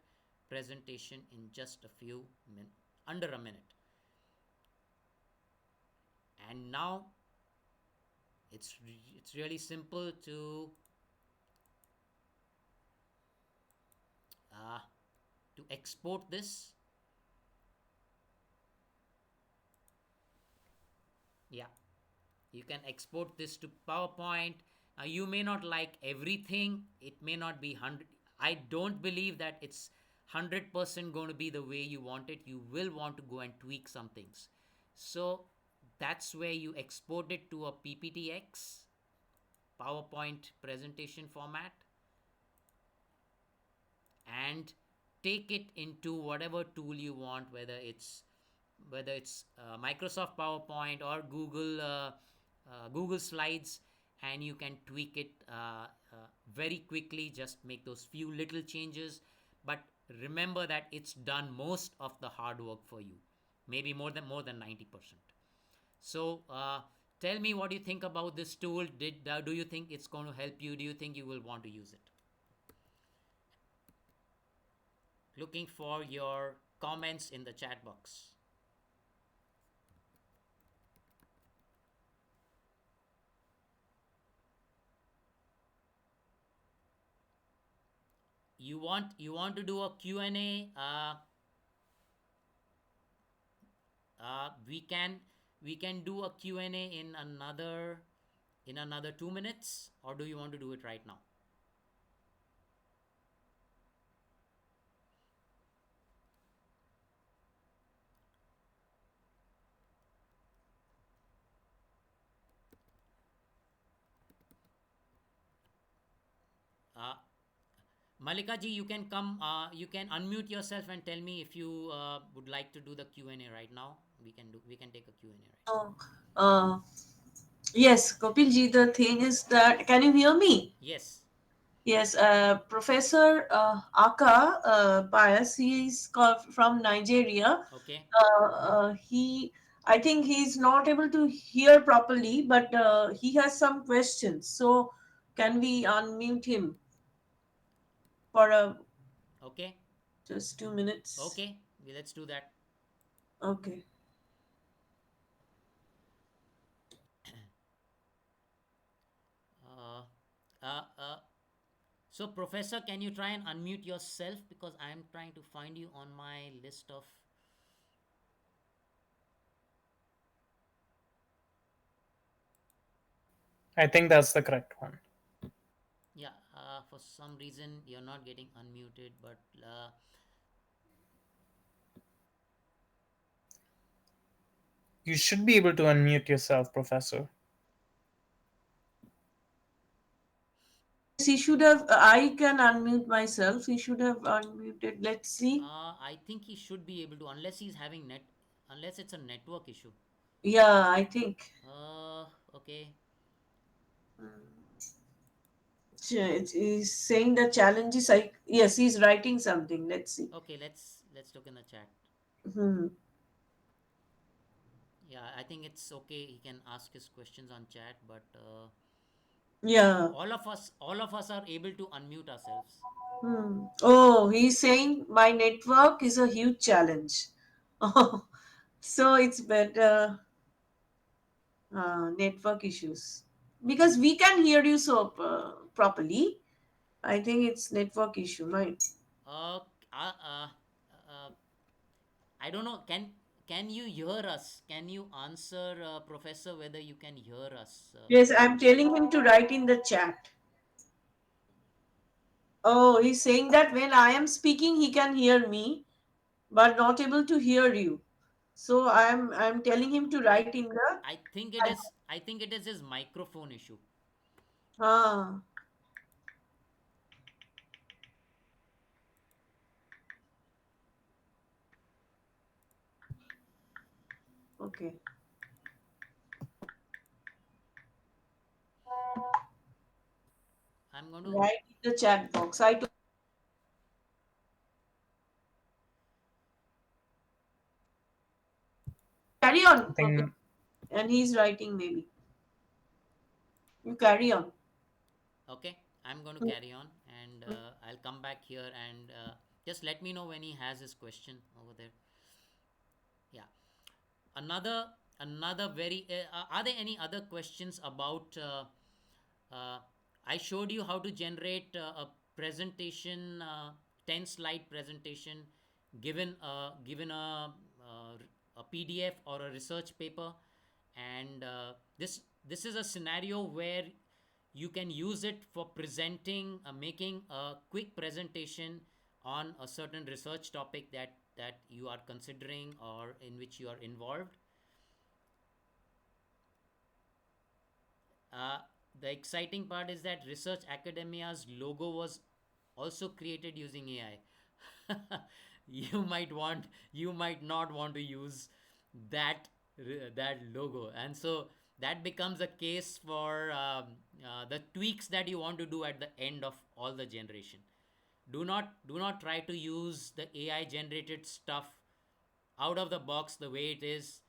Speaker 1: presentation in just a few under a minute. And now it's really simple uh, to export this. Yeah, you can export this to PowerPoint. You may not like everything, it may not be 100. I don't believe that it's 100% going to be the way you want it. You will want to go and tweak some things. So that's where you export it to a PPTX, PowerPoint presentation format, and take it into whatever tool you want, whether it's Microsoft PowerPoint or Google Slides, and you can tweak it very quickly. Just make those few little changes, but remember that it's done most of the hard work for you, maybe more than 90%. So tell me what you think about this tool. Do you think it's going to help you? Do you think you will want to use it? Looking for your comments in the chat box. You want to do a Q&A? We can do a Q&A in another 2 minutes, or do you want to do it right now? uh, Malika ji, you can come, you can unmute yourself and tell me if you would like to do the Q&A right now. We can take a Q&A right now.
Speaker 3: Oh, uh, yes, Kopilji, the thing is that, can you hear me?
Speaker 1: Yes.
Speaker 3: Yes, Professor Aka Pius, he is from Nigeria.
Speaker 1: Okay.
Speaker 3: I think he's not able to hear properly, but he has some questions. So, can we unmute him for
Speaker 1: Okay.
Speaker 3: just 2 minutes?
Speaker 1: Okay, let's do that.
Speaker 3: Okay.
Speaker 1: uh, uh, uh, So, Professor, can you try and unmute yourself, because I am trying to find you on my list of.
Speaker 2: I think that's the correct one.
Speaker 1: Yeah, for some reason you're not getting unmuted, but
Speaker 2: You should be able to unmute yourself, Professor.
Speaker 3: Yes, he should have. I can unmute myself. He should have unmuted. Let's see.
Speaker 1: I think he should be able to, unless it's a network issue.
Speaker 3: Yeah, I think.
Speaker 1: Okay,
Speaker 3: He's saying the challenges. Yes, he's writing something. Let's see.
Speaker 1: okay, let's look in the chat.
Speaker 3: Hmm.
Speaker 1: Yeah, I think it's okay. He can ask his questions on chat, but
Speaker 3: Yeah.
Speaker 1: all of us are able to unmute ourselves.
Speaker 3: Hmm. Oh, he's saying my network is a huge challenge. Oh, so it's better network issues because we can hear you so properly. I think it's network issue, right?
Speaker 1: Uh, uh, uh, uh, I don't know. Can you hear us? Can you answer, Professor, whether you can hear us?
Speaker 3: Yes, I'm telling him to write in the chat. Oh, he's saying that when I am speaking, he can hear me, but not able to hear you. So I'm telling him to
Speaker 1: I
Speaker 3: write in the.
Speaker 1: I think it is his microphone issue.
Speaker 3: Ah, okay.
Speaker 1: I'm going to.
Speaker 3: Write in the chat box. Carry
Speaker 2: I
Speaker 3: on, Kapil.
Speaker 2: think
Speaker 3: And he's writing maybe. You carry on.
Speaker 1: Okay, I'm going to
Speaker 3: Mm.
Speaker 1: carry on, and I'll come back here, and just let me know when he has his question over there. Yeah. Another very are there any other questions about uh, I showed you how to generate a presentation, 10 slide presentation, given a PDF or a research paper, and this is a scenario where you can use it for presenting, making a quick presentation on a certain research topic that you are considering or in which you are involved. Uh, the exciting part is that Research Academia's logo was also created using AI. You might not want to use that that logo, and so that becomes a case for the tweaks that you want to do at the end of all the generation. Do not try to use the AI generated stuff out of the box the way it is.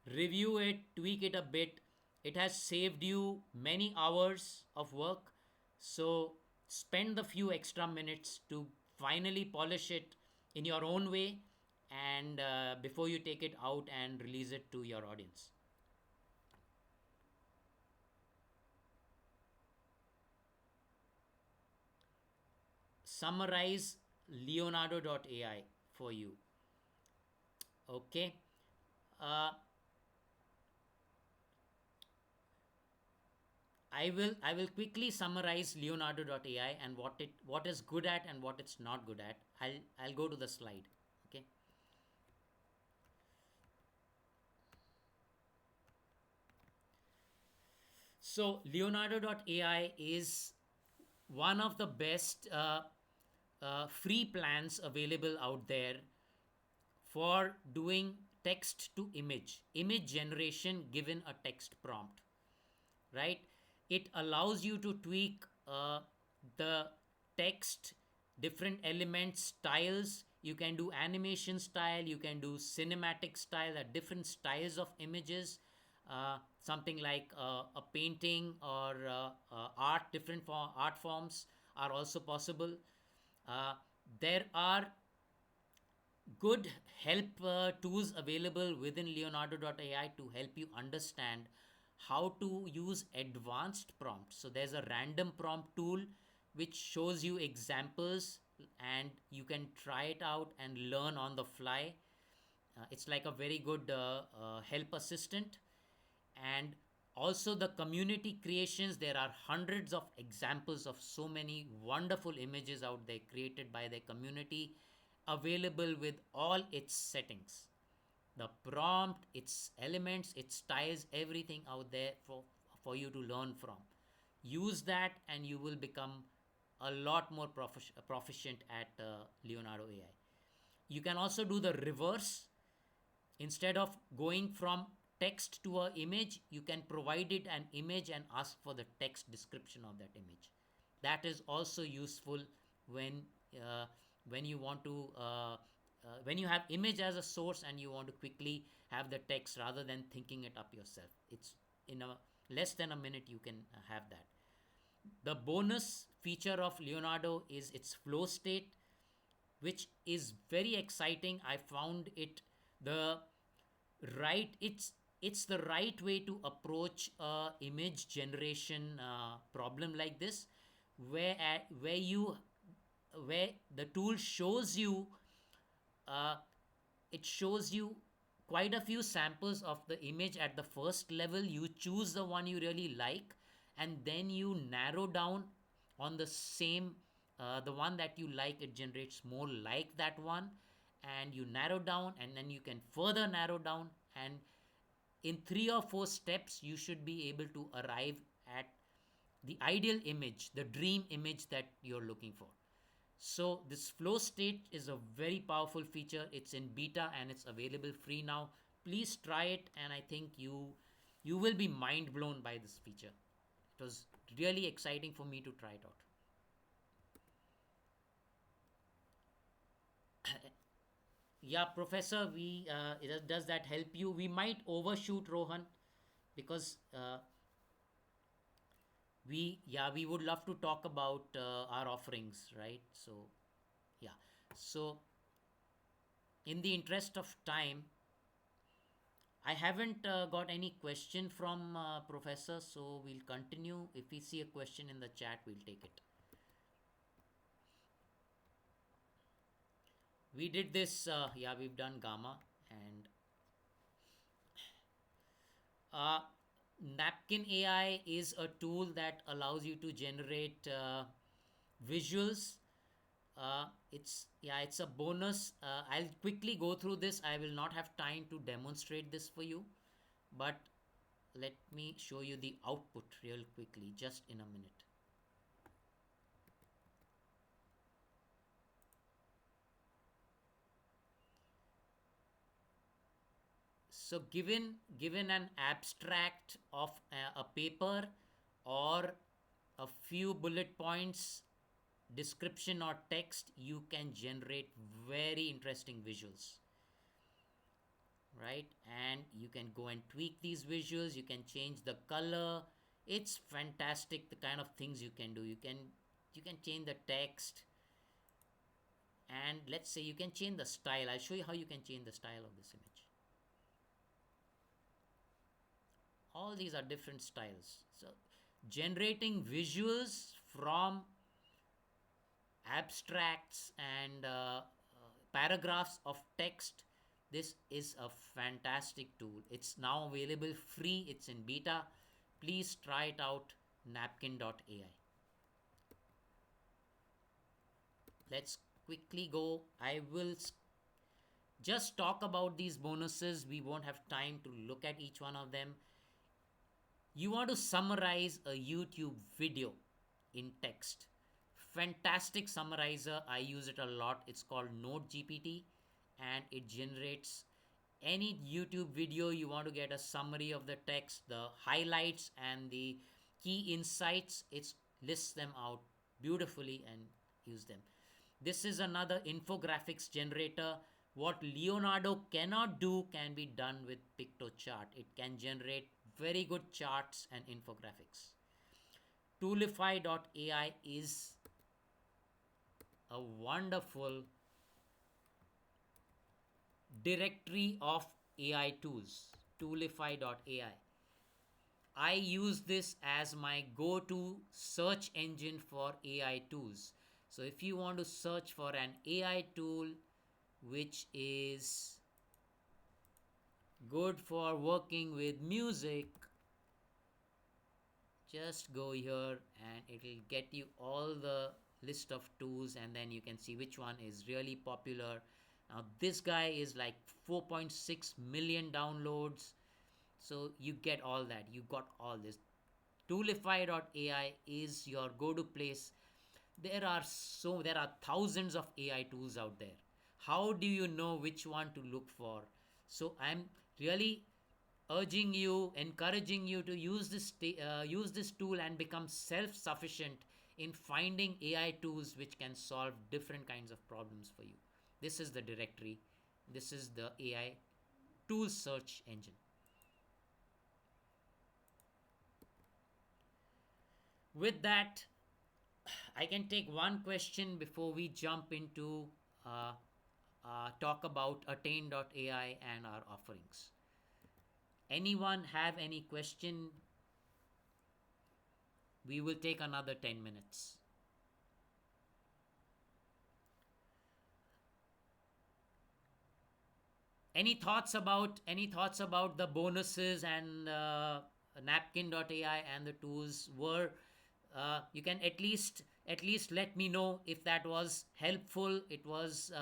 Speaker 1: Review it, tweak it a bit. It has saved you many hours of work. So spend the few extra minutes to finally polish it in your own way, and before you take it out and release it to your audience. Summarize Leonardo.ai for you. Okay. Uh, I will quickly summarize Leonardo.ai and what is good at and what it's not good at. I'll go to the slide. Okay. So Leonardo.ai is one of the best free plans available out there for doing text to image generation given a text prompt, right? It allows you to tweak the text, different elements, styles. You can do animation style, you can do cinematic style, different styles of images. Something like a painting or art, different art forms are also possible. Uh, there are good help tools available within Leonardo.ai to help you understand how to use advanced prompts. So there's a random prompt tool which shows you examples, and you can try it out and learn on the fly. It's like a very good help assistant. And also the community creations, there are hundreds of examples of so many wonderful images out there created by the community, available with all its settings, the prompt, its elements, its styles, everything out there for you to learn from. Use that and you will become a lot more proficient at Leonardo AI. You can also do the reverse. Instead of going from text to a image, you can provide it an image and ask for the text description of that image. That is also useful when uh, when you want to when you have image as a source and you want to quickly have the text rather than thinking it up yourself. It's in a less than a minute you can have that. The bonus feature of Leonardo is its flow state, which is very exciting. I found it the it's the right way to approach a image generation problem like this, where the tool shows you uh, it shows you quite a few samples of the image at the first level. You choose the one you really like, and then you narrow down on the same the one that you like. It generates more like that one, and you narrow down, and then you can further narrow down, and in 3 or 4 steps you should be able to arrive at the ideal image, the dream image that you're looking for. So this flow state is a very powerful feature. It's in beta and it's available free now. Please try it, and I think you will be mind blown by this feature. It was really exciting for me to try it out. Yeah, Professor, we does that help you? We might overshoot, Rohan, because We would love to talk about our offerings, right? So yeah. So in the interest of time, I haven't got any question from professor, so we'll continue. If we see a question in the chat, we'll take it. We did this, yeah, we've done gamma. And uh, Napkin AI is a tool that allows you to generate visuals. It's a bonus. I'll quickly go through this. I will not have time to demonstrate this for you, but let me show you the output real quickly, just in a minute. So given an abstract of a paper or a few bullet points, description or text, you can generate very interesting visuals, right? And you can go and tweak these visuals, you can change the color. It's fantastic the kind of things you can do. You can change the text, and let's say you can change the style. I'll show you how you can change the style of this image. All these are different styles. So generating visuals from abstracts and paragraphs of text, this is a fantastic tool. It's now available free, it's in beta. Please try it out. Napkin.ai. Let's quickly go. I will just talk about these bonuses. We won't have time to look at each one of them. You want to summarize a YouTube video in text. Fantastic summarizer. I use it a lot. It's called Node GPT, and it generates any YouTube video. You want to get a summary of the text, the highlights, and the key insights. It lists them out beautifully and use them. This is another infographics generator. What Leonardo cannot do can be done with PictoChart. It can generate very good charts and infographics. Toolify.ai is a wonderful directory of AI tools. Toolify.ai. I use this as my go to search engine for AI tools. So, if you want to search for an AI tool which is good for working with music, just go here and it'll get you all the list of tools, and then you can see which one is really popular. Now this guy is like 4.6 million downloads, so you get all that. You got all this. Toolify.ai is your go-to place. There are thousands of AI tools out there. How do you know which one to look for? So I'm really urging you, encouraging you to use this tool and become self-sufficient in finding AI tools which can solve different kinds of problems for you. This is the directory. This is the AI tool search engine. With that, I can take one question before we jump into talk about Attain.ai and our offerings. Anyone have any question? We will take another 10 minutes. Any thoughts about the bonuses and Napkin.ai and the tools? Were You can at least let me know if that was helpful. It was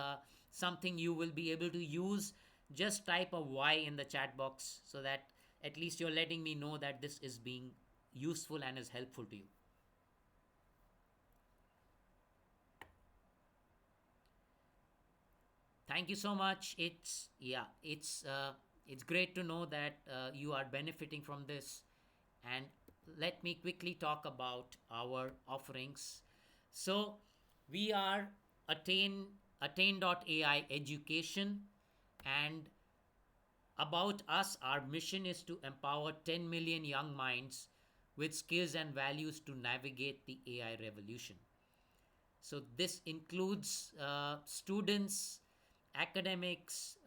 Speaker 1: something you will be able to use. Just type a Y in the chat box so that at least you're letting me know that this is being useful and is helpful to you. Thank you so much. It's great to know that you are benefiting from this. And let me quickly talk about our offerings. So we are Attain.ai education, and about us, our mission is to empower 10 million young minds with skills and values to navigate the AI revolution. So this includes students, academics,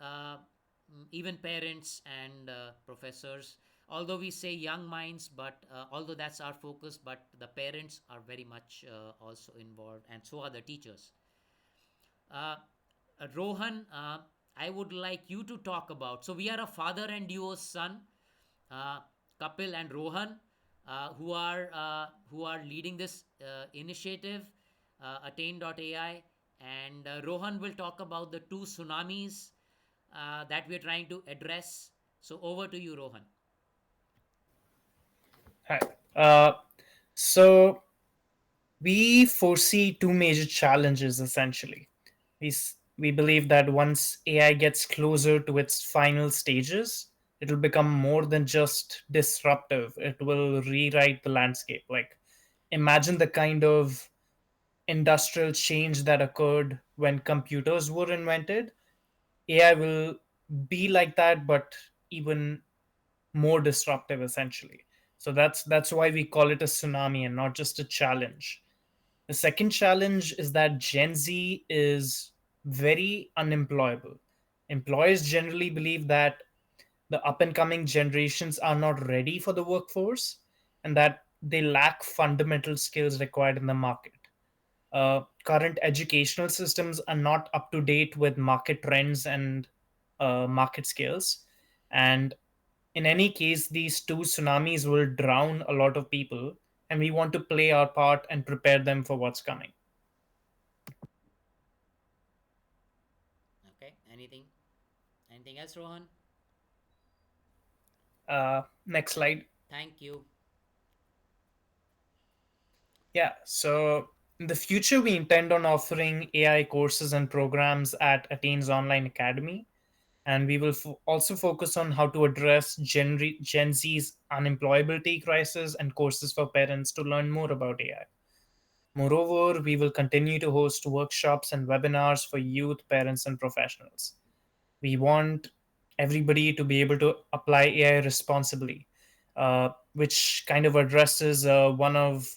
Speaker 1: even parents and professors. Although we say young minds, but although that's our focus, but the parents are very much also involved, and so are the teachers. Uh, Rohan, I would like you to talk about. So we are a father and duo son, uh, Kapil and Rohan, who are leading this initiative, Attain.AI, and Rohan will talk about the two tsunamis that we're trying to address. So over to you, Rohan.
Speaker 2: Hi. Uh, so we foresee two major challenges essentially. We believe that once AI gets closer to its final stages, it'll become more than just disruptive. It will rewrite the landscape. Like, imagine the kind of industrial change that occurred when computers were invented. AI will be like that, but even more disruptive essentially. So that's why we call it a tsunami and not just a challenge. The second challenge is that Gen Z is very unemployable. Employers generally believe that the up and coming generations are not ready for the workforce and that they lack fundamental skills required in the market. Current educational systems are not up to date with market trends and market skills. And in any case, these two tsunamis will drown a lot of people, and we want to play our part and prepare them for what's coming.
Speaker 1: Okay. Anything else, Rohan?
Speaker 2: Next slide.
Speaker 1: Thank you.
Speaker 2: Yeah, so in the future, we intend on offering AI courses and programs at Attain's online academy. And we will also focus on how to address Gen Z's unemployability crisis and courses for parents to learn more about AI. Moreover, we will continue to host workshops and webinars for youth, parents, and professionals. We want everybody to be able to apply AI responsibly, which kind of addresses one of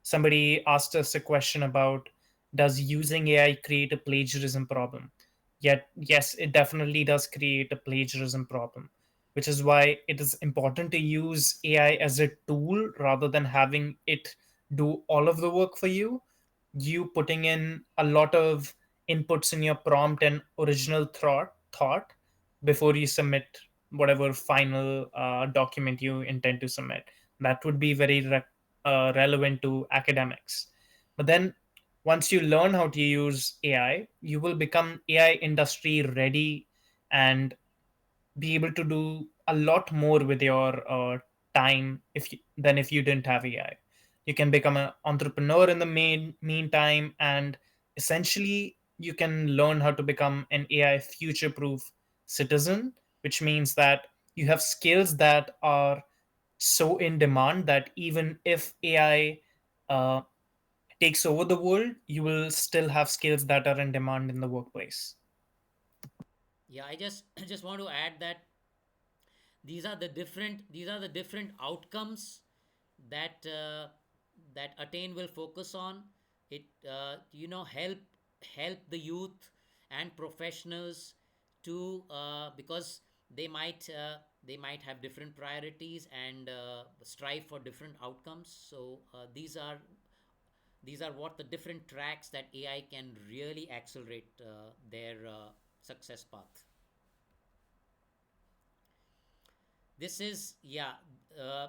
Speaker 2: somebody asked us a question about, does using AI create a plagiarism problem? Yet, yes, it definitely does create a plagiarism problem, which is why it is important to use AI as a tool rather than having it do all of the work for you. You putting in a lot of inputs in your prompt and original thought before you submit whatever final document you intend to submit. That would be very relevant to academics. But then once you learn how to use AI, you will become AI industry ready and be able to do a lot more with your time than if you didn't have AI. You can become an entrepreneur in the meantime, and essentially you can learn how to become an AI future-proof citizen, which means that you have skills that are so in demand that even if AI uh, takes over the world, you will still have skills that are in demand in the workplace.
Speaker 1: Yeah, I just I just want to add that these are the different outcomes that that Attain will focus on. It help the youth and professionals to because they might have different priorities and strive for different outcomes. So these are what the different tracks that AI can really accelerate their success path. This is yeah uh,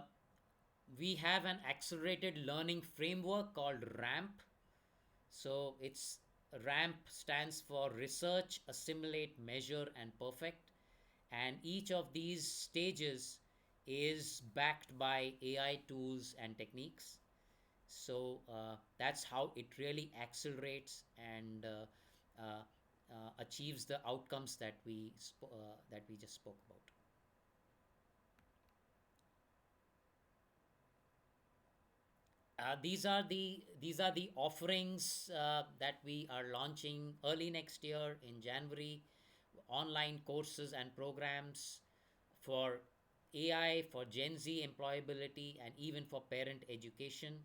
Speaker 1: we have an accelerated learning framework called ramp. So it's ramp stands for research, assimilate, measure, and perfect, and each of these stages is backed by AI tools and techniques. So that's how it really accelerates and achieves the outcomes that we just spoke about. These are the offerings that we are launching early next year in January. Online courses and programs for AI for Gen Z employability and even for parent education,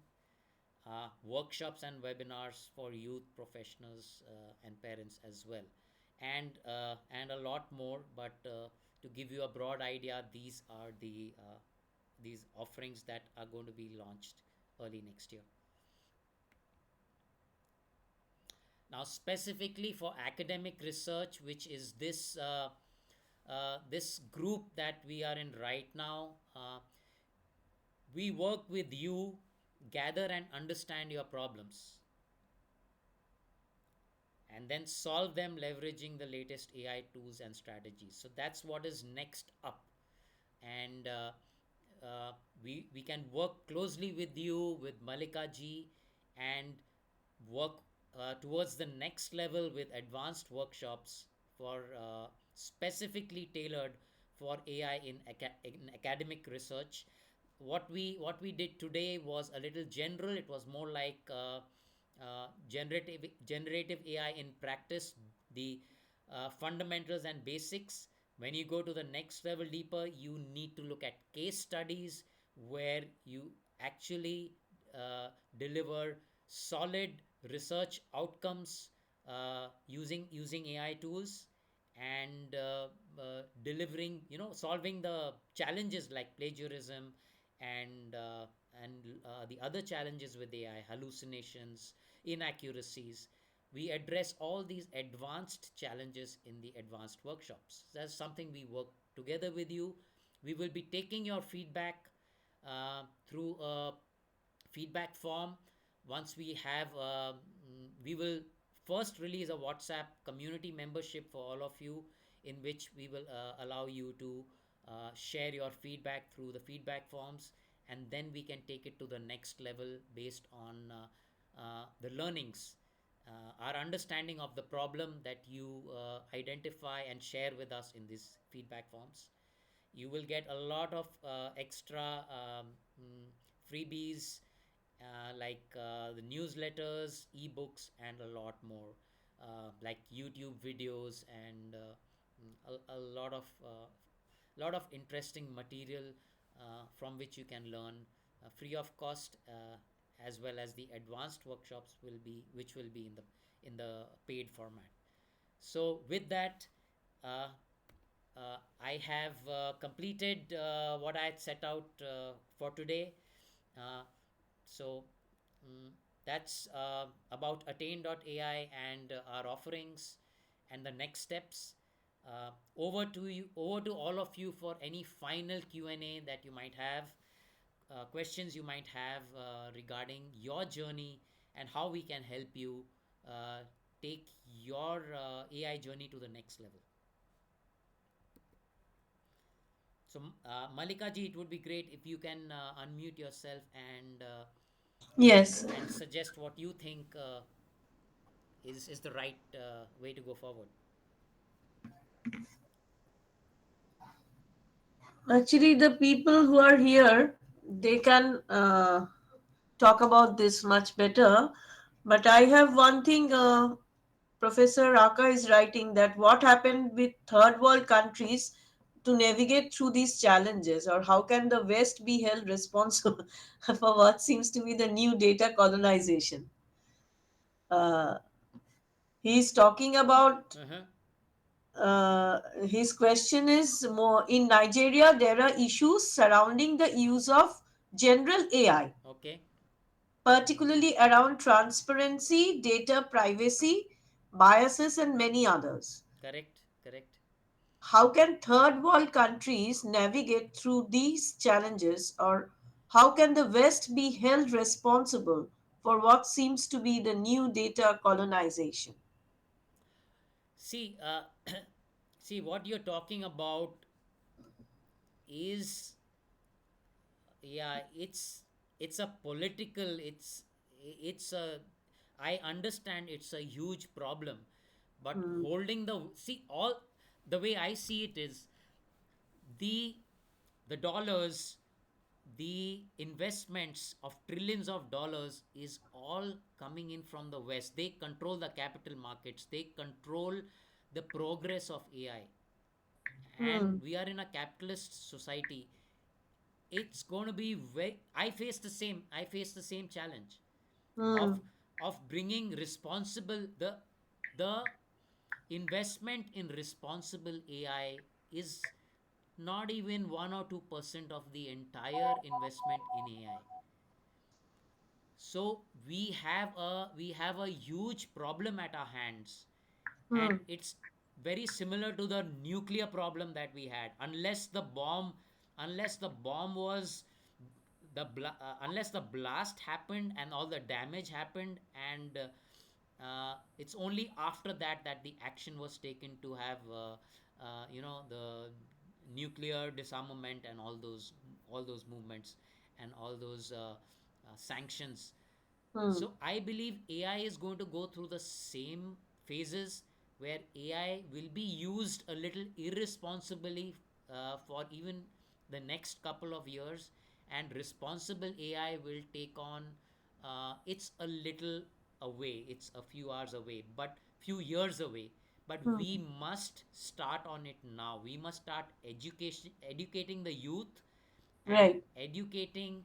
Speaker 1: workshops and webinars for youth professionals and parents as well, and a lot more. But to give you a broad idea, these are these offerings that are going to be launched early next year. Now, specifically for academic research, which is this group that we are in right now, we work with you, gather and understand your problems, and then solve them leveraging the latest AI tools and strategies. So that's what is next up. And uh, we can work closely with you, with Malika ji, and work towards the next level with advanced workshops for specifically tailored for AI in academic research. What we did today was a little general. It was more like generative AI in practice, the fundamentals and basics. When you go to the next level deeper, you need to look at case studies where you actually deliver solid research outcomes using AI tools, and delivering, solving the challenges like plagiarism and the other challenges with AI, hallucinations, inaccuracies. We address all these advanced challenges in the advanced workshops. That's something we work together with you. We will be taking your feedback through a feedback form. Once we have we will first release a WhatsApp community membership for all of you, in which we will allow you to share your feedback through the feedback forms, and then we can take it to the next level based on the learnings, our understanding of the problem that you identify and share with us in these feedback forms. You will get a lot of extra freebies, like the newsletters, ebooks, and a lot more, like YouTube videos and a lot of interesting material from which you can learn free of cost, as well as the advanced workshops will be which will be in the paid format. So with that, uh, I have completed what I had set out for today. Uh, so mm, that's about Attain.AI and our offerings and the next steps. Over to you, over to all of you for any final Q&A that you might have, questions you might have regarding your journey and how we can help you uh, take your AI journey to the next level. So, Malika ji, it would be great if you can unmute yourself
Speaker 3: Yes.
Speaker 1: and suggest what you think is the right way to go forward.
Speaker 3: Actually, the people who are here, they can talk about this much better. But I have one thing. Professor Raka is writing that what happened with third world countries to navigate through these challenges, or how can the West be held responsible for what seems to be the new data colonization? Uh, he's talking about.
Speaker 1: Uh-huh.
Speaker 3: His question is more in Nigeria. There are issues surrounding the use of general AI,
Speaker 1: Okay.
Speaker 3: particularly around transparency, data privacy, biases, and many others.
Speaker 1: Correct. Correct.
Speaker 3: How can third world countries navigate through these challenges, or how can the West be held responsible for what seems to be the new data colonization?
Speaker 1: See, see what you're talking about is, yeah, it's a political, it's a, I understand it's a huge problem, but
Speaker 3: Hmm.
Speaker 1: holding the, see, all the way I see it is the the dollars, the investments of trillions of dollars is all coming in from the West. They control the capital markets, they control the progress of AI. and
Speaker 3: Hmm.
Speaker 1: we are in a capitalist society. It's going to be very, I face the same challenge of
Speaker 3: Hmm.
Speaker 1: bringing responsible, the investment in responsible AI is not even 1 or 2% of the entire investment in AI. So we have a huge problem at our hands, and
Speaker 3: Hmm.
Speaker 1: it's very similar to the nuclear problem that we had. Unless the bomb was unless the blast happened and all the damage happened, and it's only after that that the action was taken to have the nuclear disarmament and all those movements and all those sanctions.
Speaker 3: Hmm.
Speaker 1: So I believe AI is going to go through the same phases where AI will be used a little irresponsibly for even the next couple of years, and responsible AI will take on. It's a little away. It's a few hours away, but few years away. But
Speaker 3: Hmm.
Speaker 1: we must start on it now. We must start educating the youth, and
Speaker 3: Right.
Speaker 1: educating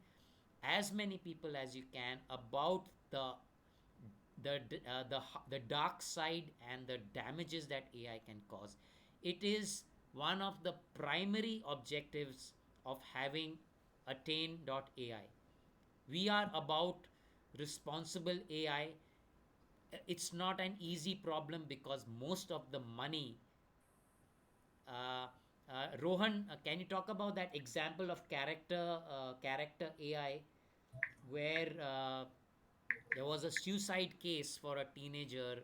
Speaker 1: as many people as you can about the dark side and the damages that AI can cause. It is one of the primary objectives of having Attain.AI. We are about responsible AI. It's not an easy problem because most of the money. Uh, Rohan, can you talk about that example of character AI, where there was a suicide case for a teenager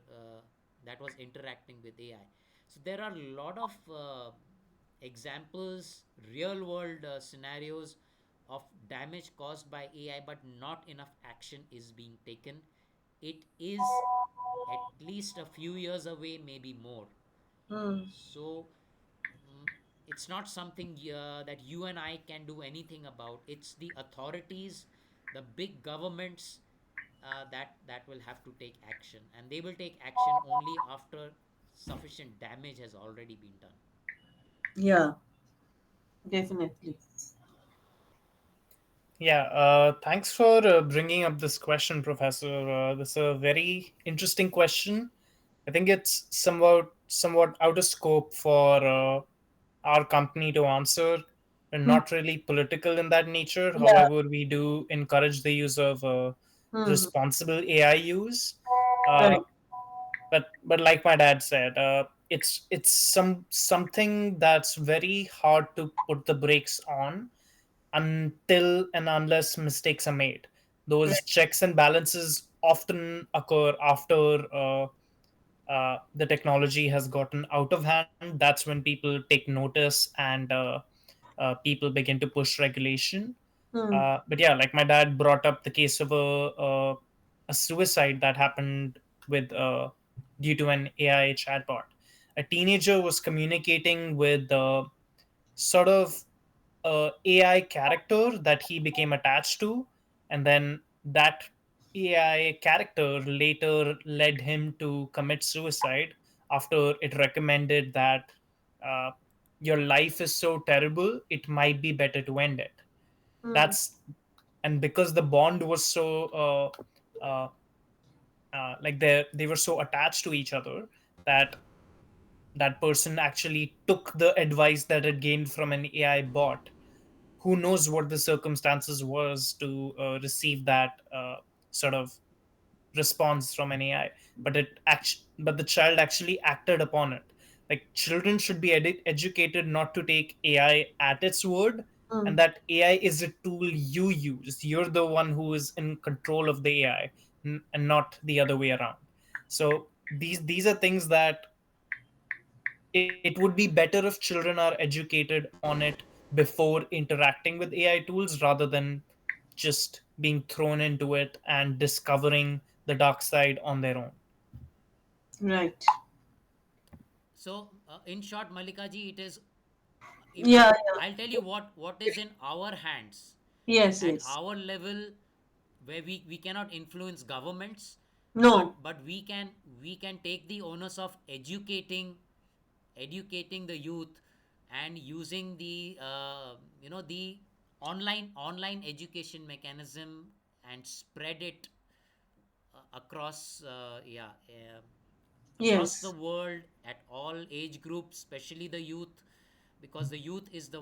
Speaker 1: that was interacting with AI? So there are a lot of examples, real world scenarios of damage caused by AI, but not enough action is being taken. It is at least a few years away, maybe more.
Speaker 3: Hmm.
Speaker 1: So mm, it's not something that you and I can do anything about. It's the authorities, the big governments, that will have to take action, and they will take action only after sufficient damage has already been done.
Speaker 3: Yeah, definitely.
Speaker 2: Yeah, thanks for bringing up this question, Professor. This is a very interesting question. I think it's somewhat out of scope for our company to answer, and
Speaker 3: Hmm.
Speaker 2: not really political in that nature.
Speaker 3: Yeah.
Speaker 2: However, we do encourage the use of
Speaker 3: Hmm.
Speaker 2: responsible AI use. Uh,
Speaker 3: Right.
Speaker 2: but like my dad said, it's something that's very hard to put the brakes on until and unless mistakes are made. Those
Speaker 3: Right.
Speaker 2: checks and balances often occur after the technology has gotten out of hand. That's when people take notice, and people begin to push regulation.
Speaker 3: Hmm.
Speaker 2: But yeah, like my dad brought up the case of a suicide that happened with due to an AI chatbot. A teenager was communicating with sort of AI character that he became attached to, and then that AI character later led him to commit suicide after it recommended that uh, your life is so terrible, it might be better to end it.
Speaker 3: Hmm.
Speaker 2: That's and because the bond was so like they were so attached to each other that that person actually took the advice that it gained from an AI bot. Who knows what the circumstances was to receive that sort of response from an AI, but the child actually acted upon it. Like children should be educated not to take AI at its word,
Speaker 3: Hmm.
Speaker 2: and that AI is a tool you use. You're the one who is in control of the AI, and not the other way around. So these are things that it would be better if children are educated on it before interacting with AI tools rather than just being thrown into it and discovering the dark side on their own.
Speaker 3: Right.
Speaker 1: So in short, Malikaji, it is, if
Speaker 3: Yeah.
Speaker 1: I'll tell
Speaker 3: Yeah.
Speaker 1: you what is in our hands
Speaker 3: Yes.
Speaker 1: at
Speaker 3: Yes.
Speaker 1: our level, where we cannot influence governments,
Speaker 3: No.
Speaker 1: but we can take the onus of educating the youth and using the the online education mechanism and spread it across across the
Speaker 3: Yes.
Speaker 1: world at all age groups, especially the youth, because the youth is the